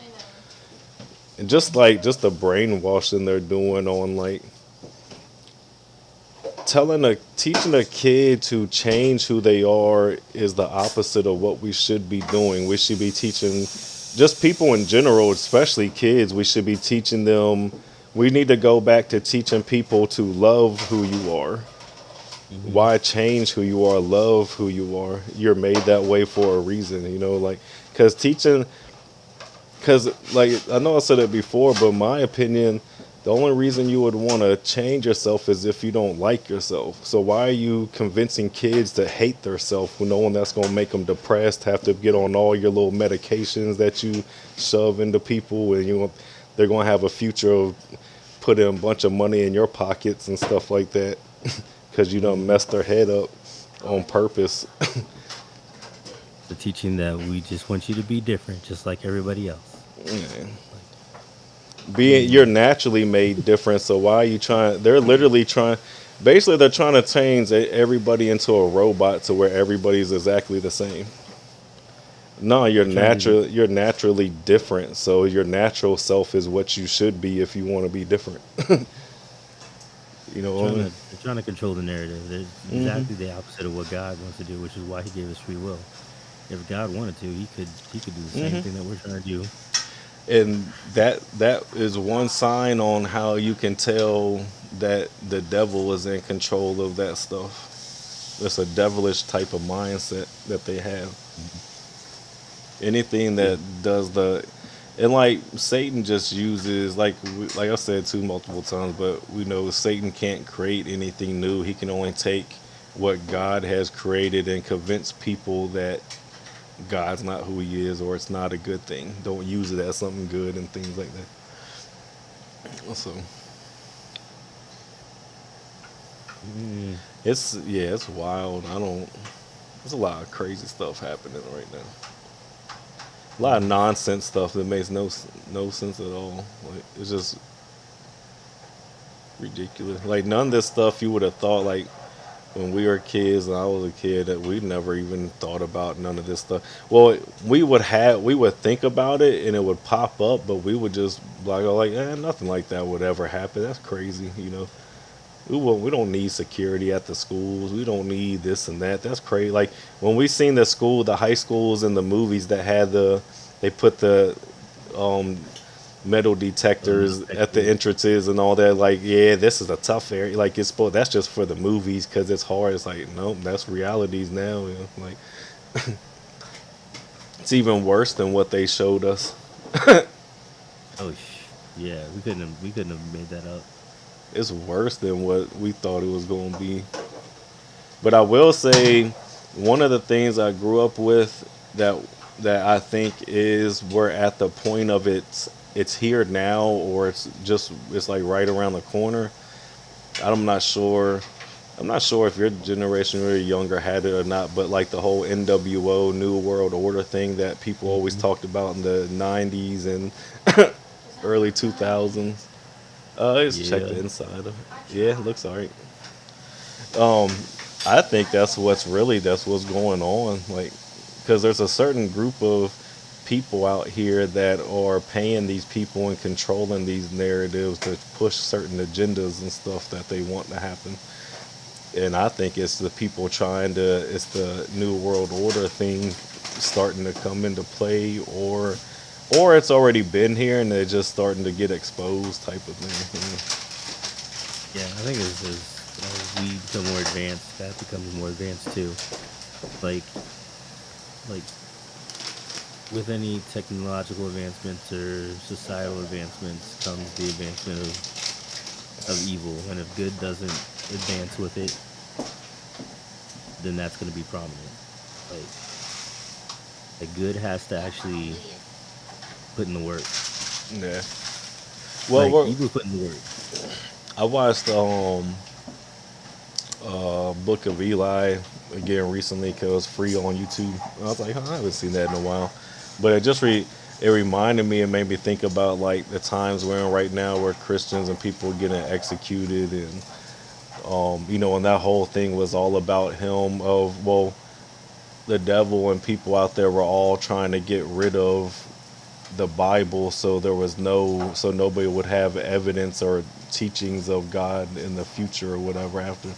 And just the brainwashing they're doing on like teaching a kid to change who they are is the opposite of what we should be doing. We should be teaching just people in general, especially kids, we should be teaching them. We need to go back to teaching people to love who you are. Why change who you are? Love who you are. You're made that way for a reason, you know, like, because like I know I said it before, but my opinion, the only reason you would want to change yourself is if you don't like yourself. So why are you convincing kids to hate themselves, knowing that's going to make them depressed, have to get on all your little medications that you shove into people, and they're going to have a future of putting a bunch of money in your pockets and stuff like that because you done messed their head up on purpose. The teaching that we just want you to be different, just like everybody else. You're naturally made different, so why are you trying? They're literally trying. Basically, they're trying to change everybody into a robot to where everybody's exactly the same. No, you're natural. You're naturally different, so your natural self is what you should be if you want to be different. You know what I mean? They're trying to control the narrative. They're exactly the opposite of what God wants to do, which is why He gave us free will. If God wanted to, He could do the same thing that we're trying to do. And that is one sign on how you can tell that the devil is in control of that stuff. It's a devilish type of mindset that they have. Anything that does and like Satan just uses, like I said too multiple times, but we know Satan can't create anything new. He can only take what God has created and convince people that God's not who He is, or it's not a good thing. Don't use it as something good and things like that. So it's wild. There's a lot of crazy stuff happening right now. A lot of nonsense stuff that makes no sense at all. Like, it's just ridiculous. Like, none of this stuff you would have thought, like, when we were kids and I was a kid, that we never even thought about none of this stuff. Well, we would think about it and it would pop up, but we would just nothing like that would ever happen. That's crazy, you know. We don't need security at the schools. We don't need this and that. That's crazy. Like when we seen the high schools in the movies that had they put the metal detectors at the entrances and all that. Like, yeah, this is a tough area. Like that's just for the movies because it's hard. It's like, nope, that's realities now. You know? Like it's even worse than what they showed us. Yeah, we couldn't have made that up. It's worse than what we thought it was going to be. But I will say, one of the things I grew up with that I think is we're at the point of it's here now, or it's like right around the corner. I'm not sure if your generation or younger had it or not, but like the whole NWO New World Order thing that people always talked about in the 90s and early 2000s. Check the inside of it. Yeah, it looks alright. I think that's what's going on. Like, because there's a certain group of people out here that are paying these people and controlling these narratives to push certain agendas and stuff that they want to happen. And I think it's the people it's the New World Order thing starting to come into play, or it's already been here and they're just starting to get exposed type of thing. Yeah, I think as we become more advanced, that becomes more advanced too. Like with any technological advancements or societal advancements comes the advancement of evil. And if good doesn't advance with it, then that's going to be prominent. Like good has to actually put in the work. Yeah. Well, evil put in the work. I watched Book of Eli again recently because it was free on YouTube. I was like, I haven't seen that in a while. But it reminded me and made me think about like the times we're in right now where Christians and people getting executed, and and that whole thing was all about him of, well, the devil and people out there were all trying to get rid of the Bible, so so nobody would have evidence or teachings of God in the future or whatever after.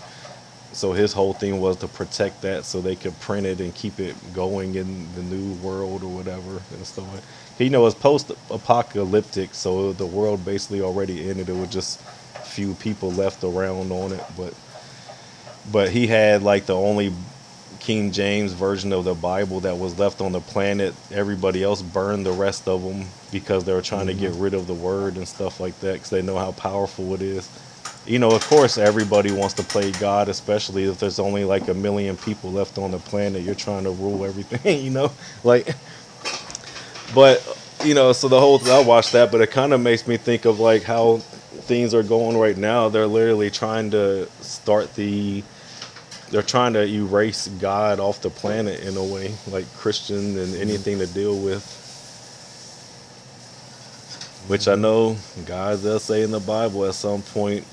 So his whole thing was to protect that so they could print it and keep it going in the new world or whatever and stuff like. It's post-apocalyptic, so the world basically already ended. It was just few people left around on it, but he had like the only King James version of the Bible that was left on the planet. Everybody else burned the rest of them because they were trying to get rid of the word and stuff like that because they know how powerful it is. Of course, everybody wants to play God, especially if there's only like 1 million people left on the planet. You're trying to rule everything, like, but, so the whole I watched that, but it kind of makes me think of like how things are going right now. They're literally trying to they're trying to erase God off the planet in a way, like Christian and anything to deal with. Which I know God does say in the Bible at some point,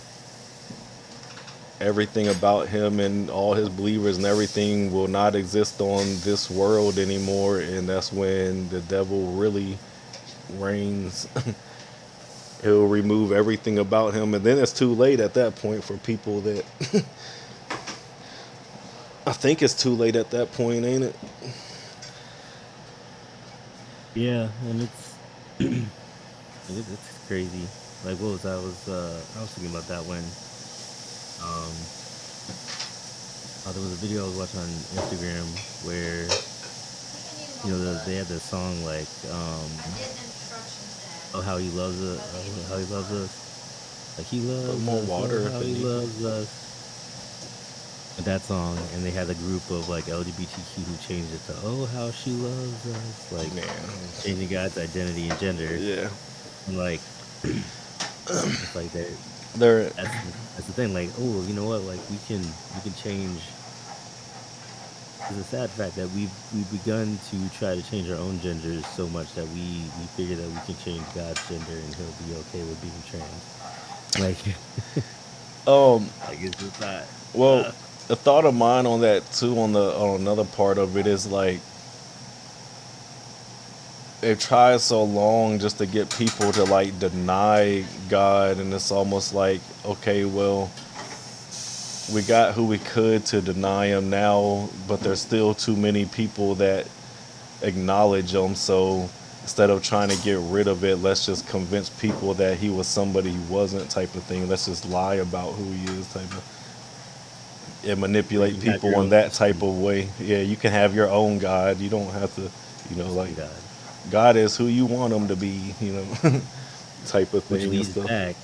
everything about him and all his believers and everything will not exist on this world anymore, and that's when the devil really reigns. He'll remove everything about him, and then it's too late at that point for people that I think it's too late at that point, ain't it? Yeah, and it's crazy. Like, what was I was thinking about that when there was a video I was watching on Instagram where they had this song like oh, how he loves us, like he loves More us, water oh, if how they he need. loves us. That song, and they had a group of like LGBTQ who changed it to "Oh, how she loves us," like changing God's identity and gender. Yeah. And like it's like They're that's the thing. Like, oh, you know what? Like we can change. It's a sad fact that we've begun to try to change our own genders so much that we figure that we can change God's gender and He'll be okay with being trans. Like, like it's just not. well, the thought of mine on that too, on another part of it is like they've tried so long just to get people to like deny God, and it's almost like, okay, well, we got who we could to deny him now, but there's still too many people that acknowledge him. So instead of trying to get rid of it, let's just convince people that he was somebody he wasn't, type of thing. Let's just lie about who he is, type of, and manipulate people in that type of way. Yeah, you can have your own God. You don't have to, like God is who you want him to be, type of thing. Which leads and stuff.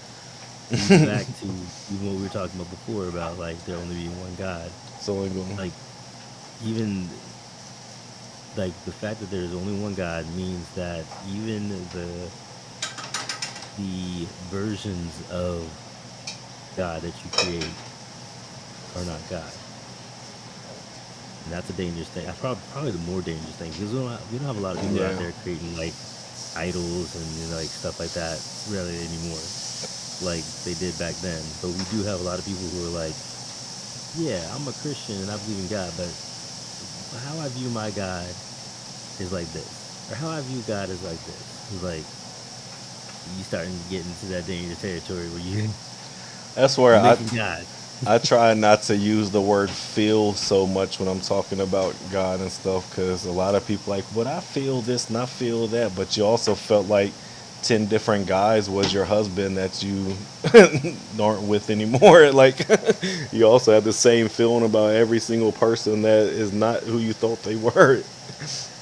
back to even what we were talking about before about like there only being one God. It's only going like even like the fact that there's only one God means that even the versions of God that you create are not God. And that's a dangerous thing. Probably the more dangerous thing, because we don't have a lot of people out there creating like idols and like stuff like that really anymore, like they did back then. But we do have a lot of people who are like, yeah, I'm a Christian and I believe in God, but how I view my God is like this, or how I view God is like this. It's like you starting to get into that dangerous territory where you. That's where God. I try not to use the word feel so much when I'm talking about God and stuff, because a lot of people like, but I feel this and I feel that, but you also felt like 10 different guys was your husband that you aren't with anymore. Like, you also have the same feeling about every single person that is not who you thought they were.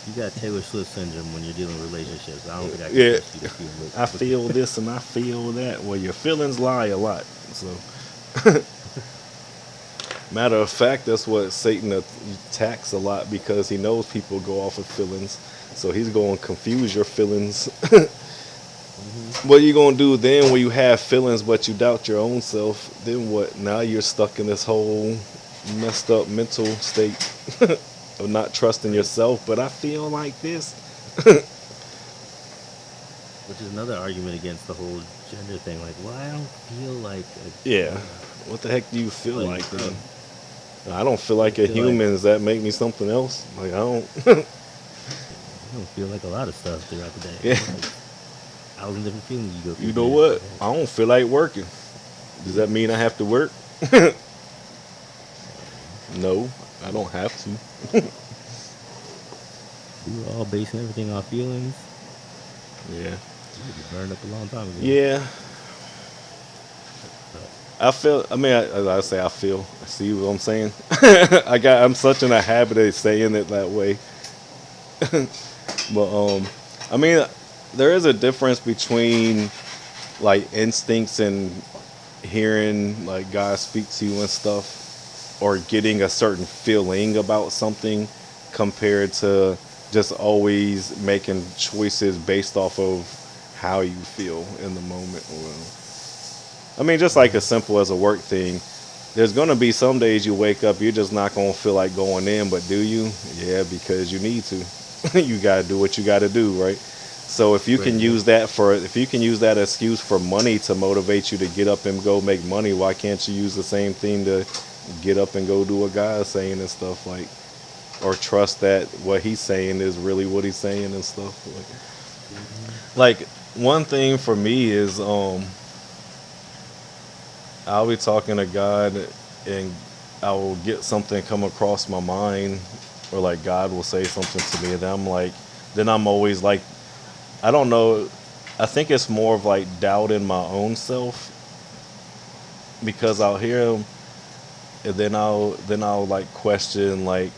You got Taylor Swift syndrome when you're dealing with relationships. I don't think I can trust you to feel it. I feel this and I feel that. Well, your feelings lie a lot. So, matter of fact, that's what Satan attacks a lot, because he knows people go off of feelings. So he's going to confuse your feelings. What are you going to do then when you have feelings but you doubt your own self? Then what? Now you're stuck in this whole messed up mental state of not trusting yourself. But I feel like this. Which is another argument against the whole gender thing. Like, well, I don't feel like Yeah. What the heck do you feel like, bro. then? I don't feel like a feel like- human. Does that make me something else? Like, I don't. I don't feel like a lot of stuff throughout the day. Yeah. Like, 1,000 different feelings you go through. You know what? I don't feel like working. Does that mean I have to work? No, I don't have to. We were all basing everything off feelings. Yeah. You be burned up a long time ago. Yeah. I feel. I mean, I say I feel. See what I'm saying? I'm such in a habit of saying it that way. But I mean, there is a difference between like instincts and hearing like God speak to you and stuff, or getting a certain feeling about something, compared to just always making choices based off of how you feel in the moment. I mean, just like as simple as a work thing. There's going to be some days you wake up, you're just not going to feel like going in, but do you? Yeah, because you need to. You got to do what you got to do, right? So if you can use that excuse for money to motivate you to get up and go make money, why can't you use the same thing to get up and go do what God's saying and stuff, like, or trust that what he's saying is really what he's saying and stuff. Like one thing for me is I'll be talking to God and I will get something come across my mind, or like God will say something to me, and then I'm always like, I don't know, I think it's more of like doubt in my own self, because I'll hear him and then I'll like question, like,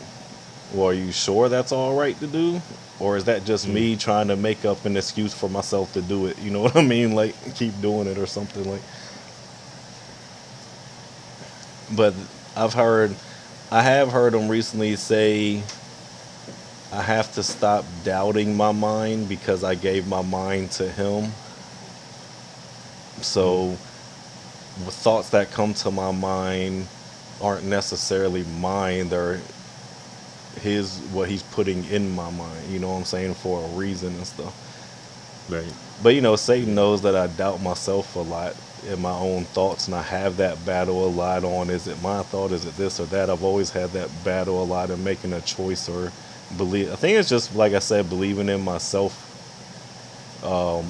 well, are you sure that's all right to do? Or is that just me trying to make up an excuse for myself to do it? You know what I mean? Like, keep doing it or something. Like, but I have heard him recently say, I have to stop doubting my mind because I gave my mind to him. So the thoughts that come to my mind aren't necessarily mine. They're what he's putting in my mind, you know what I'm saying, for a reason and stuff. Right. But, you know, Satan knows that I doubt myself a lot in my own thoughts, and I have that battle a lot on, is it my thought, is it this or that? I've always had that battle a lot in making a choice or believe. I think it's just, like I said, believing in myself,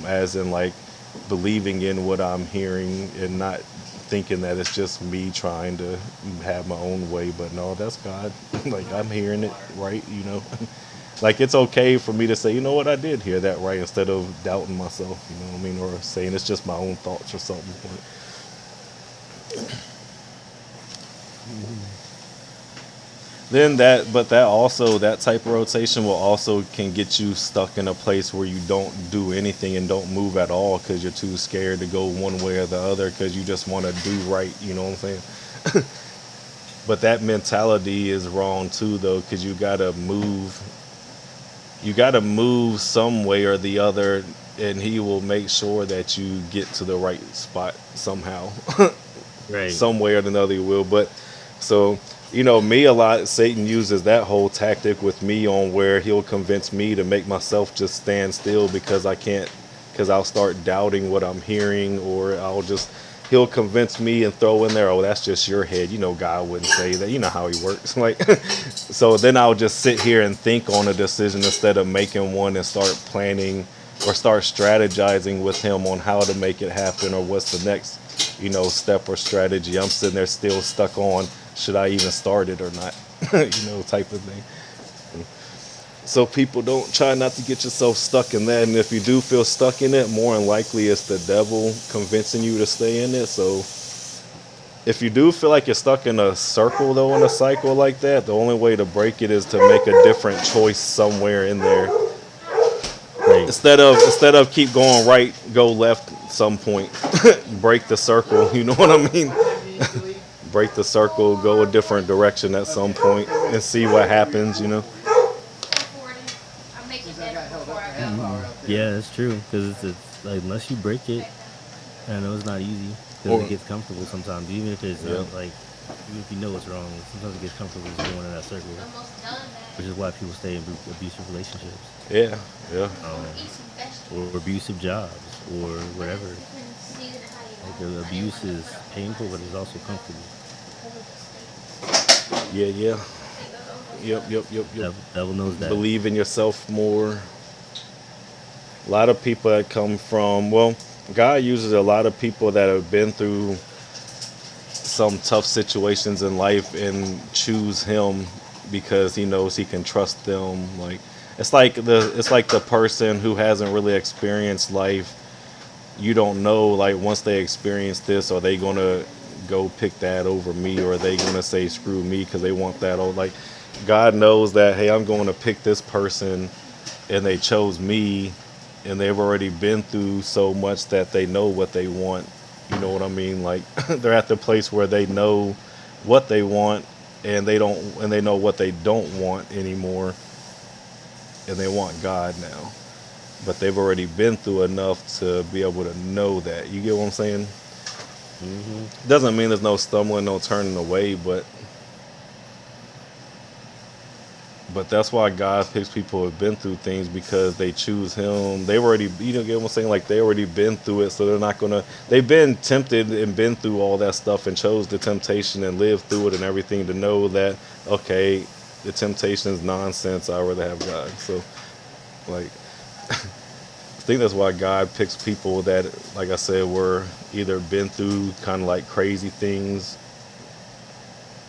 as in, like, believing in what I'm hearing and not thinking that it's just me trying to have my own way. But no, that's God. Like, I'm hearing it right, you know. Like, it's okay for me to say, you know what, I did hear that right, instead of doubting myself, you know what I mean, or saying it's just my own thoughts or something. Then that type of rotation will also can get you stuck in a place where you don't do anything and don't move at all because you're too scared to go one way or the other because you just want to do right, you know what I'm saying? But that mentality is wrong too, though, because you gotta move some way or the other, and he will make sure that you get to the right spot somehow. Right. Some way or another you will. But so, you know, me a lot, Satan uses that whole tactic with me on where he'll convince me to make myself just stand still because I'll start doubting what I'm hearing, or he'll convince me and throw in there, oh, that's just your head. You know, God wouldn't say that. You know how he works. Like, so then I'll just sit here and think on a decision instead of making one and start planning or start strategizing with him on how to make it happen, or what's the next, you know, step or strategy. I'm sitting there still stuck on, should I even start it or not? You know, type of thing. So people, don't try not to get yourself stuck in that. And if you do feel stuck in it, more than likely it's the devil convincing you to stay in it. So if you do feel like you're stuck in a circle, though, in a cycle like that, the only way to break it is to make a different choice somewhere in there. Right. Instead of keep going right, go left at some point. Break the circle, you know what I mean? Break the circle, go a different direction at some point and see what happens, you know? Yeah, that's true. Because it's like, unless you break it, I know it's not easy. Because it gets comfortable sometimes. Even if it's even if you know it's wrong, sometimes it gets comfortable just going in that circle. Which is why people stay in abusive relationships. Yeah. or abusive jobs or whatever. Like abuse is painful, but it's also comfortable. Yeah, yeah. Yep. Devil knows that. Believe in yourself more. A lot of people that come from, well, God uses a lot of people that have been through some tough situations in life and choose him because he knows he can trust them. Like it's like the person who hasn't really experienced life. You don't know, like, once they experience this, are they gonna go pick that over me, or are they gonna say screw me because they want that old, like, God knows that, hey, I'm going to pick this person and they chose me, and they've already been through so much that they know what they want. You know what I mean? Like, they're at the place where they know what they want, and they know what they don't want anymore, and they want God now. But they've already been through enough to be able to know that. You get what I'm saying? Doesn't mean there's no stumbling, no turning away, but that's why God picks people who have been through things, because they choose him. They already, get what I'm saying? Like, they already been through it, so they're not gonna, they've been tempted and been through all that stuff and chose the temptation and lived through it and everything, to know that, okay, the temptation is nonsense, I'd rather have God. So, like, I think that's why God picks people that, like I said, were either been through kind of like crazy things,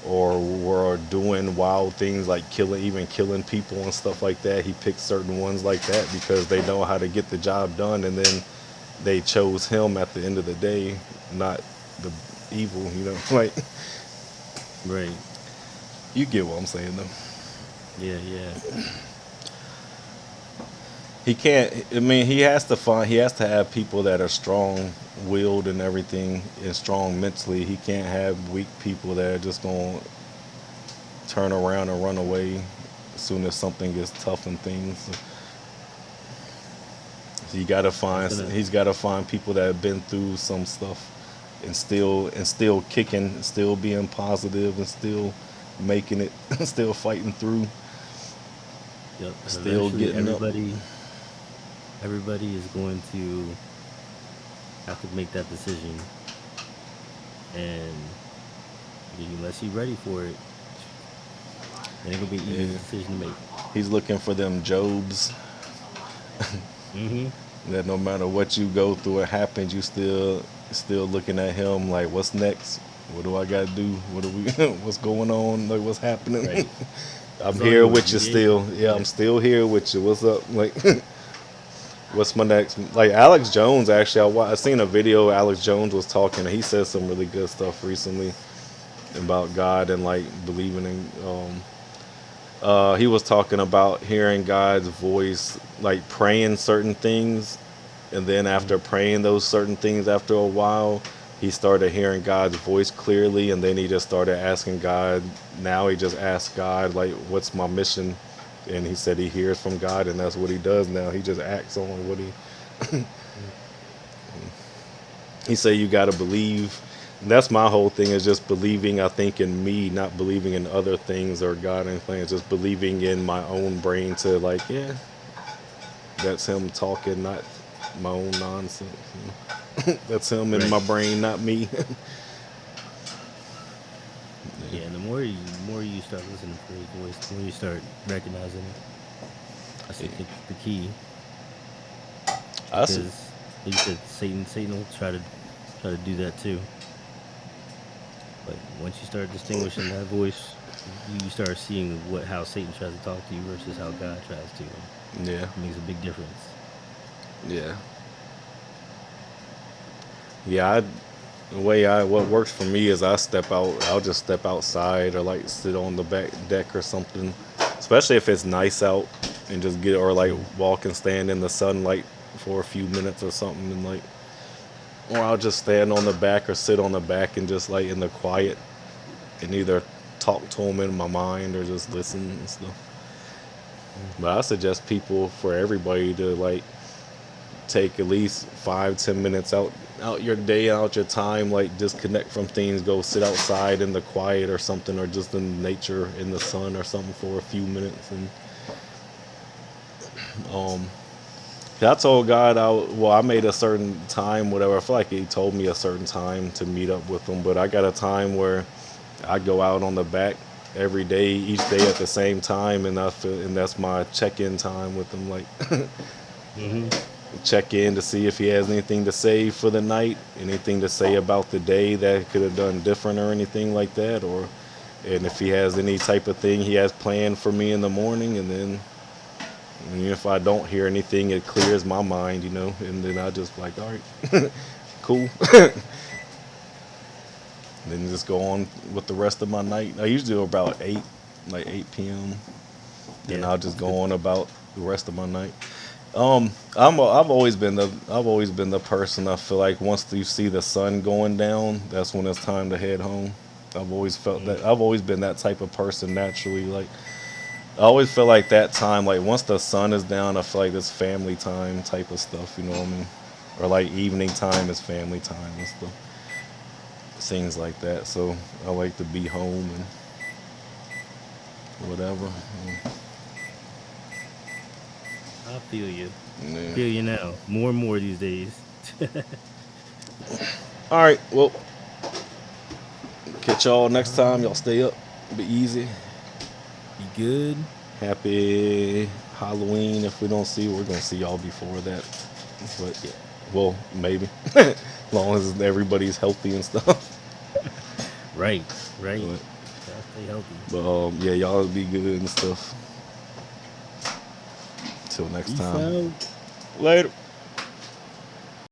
or were doing wild things like killing people and stuff like that. He picks certain ones like that because they know how to get the job done, and then they chose him at the end of the day, not the evil, like, Right. you get what I'm saying though. Yeah. He can't, I mean, he has to have people that are strong willed and everything, and strong mentally. He can't have weak people that are just going to turn around and run away as soon as something gets tough and things. So he's got to find people that have been through some stuff, and still kicking, still being positive, and still making it, still fighting through, Yep. still Eventually, getting up. everybody is going to have to make that decision, and unless you're ready for it, it ain't gonna be an easy decision to make. He's looking for them Jobs. That no matter what you go through or happens, you still looking at him like, what's next? What do I gotta do? What's going on? Like, what's happening? Right. I'm It's all here yours. with you still. Yeah, I'm still here with you. What's up? Like, what's my next? Like, Alex Jones, actually, I seen a video. Alex Jones was talking, and he said some really good stuff recently about God and, like, believing in. He was talking about hearing God's voice, like praying certain things, and then after praying those certain things, after a while, he started hearing God's voice clearly, and then he just started asking God. Now he just asks God, like, what's my mission? And he said he hears from God, and that's what he does now. He just acts on what he said, you got to believe. And that's my whole thing, is just believing, I think, in me, not believing in other things or God or anything. It's just believing in my own brain to, like, yeah, that's him talking, not my own nonsense. That's him in my brain, not me. Yeah, and the more you start listening for his voice, the more you start recognizing it. I think the key. Us. Because, like you said, Satan will try to do that too. But once you start distinguishing that voice, you start seeing how Satan tries to talk to you versus how God tries to. Yeah. It makes a big difference. Yeah. Yeah, what works for me is I'll just step outside, or like sit on the back deck or something, especially if it's nice out, and just or like walk and stand in the sunlight for a few minutes or something, and like, or I'll just stand on the back or sit on the back and just, like, in the quiet, and either talk to him in my mind or just listen and stuff. But I suggest for everybody to, like, take at least 5-10 minutes out your day, out your time, like, disconnect from things, go sit outside in the quiet or something, or just in nature in the sun or something for a few minutes, and I told God, I made a certain time, whatever. I feel like He told me a certain time to meet up with Him, but I got a time where I go out on the back every day, each day at the same time, and that's my check-in time with Him. Like Hmm. check in to see if He has anything to say for the night, anything to say about the day that He could have done different or anything like that, and if He has any type of thing He has planned for me in the morning, and then. And if I don't hear anything, it clears my mind, and then I just like, all right, cool. Then just go on with the rest of my night. I usually do about 8, like 8 p.m. Then Yeah. I'll just go on about the rest of my night. I've always been the person. I feel like once you see the sun going down, that's when it's time to head home. I've always felt that. I've always been that type of person naturally. Like I always feel like that time, like once the sun is down, I feel like it's family time type of stuff. You know what I mean? Or like evening time is family time and stuff. Things like that. So I like to be home and whatever. I feel you. Yeah. Feel you now. More and more these days. All right. Well, catch y'all next time. Y'all stay up. Be easy. Be good. Happy Halloween. If we don't see you, we're going to see y'all before that. But yeah. Well, maybe. As long as everybody's healthy and stuff. Right. Right. But, Gotta stay healthy. yeah, y'all be good and stuff. Till next Peace time. out. Later.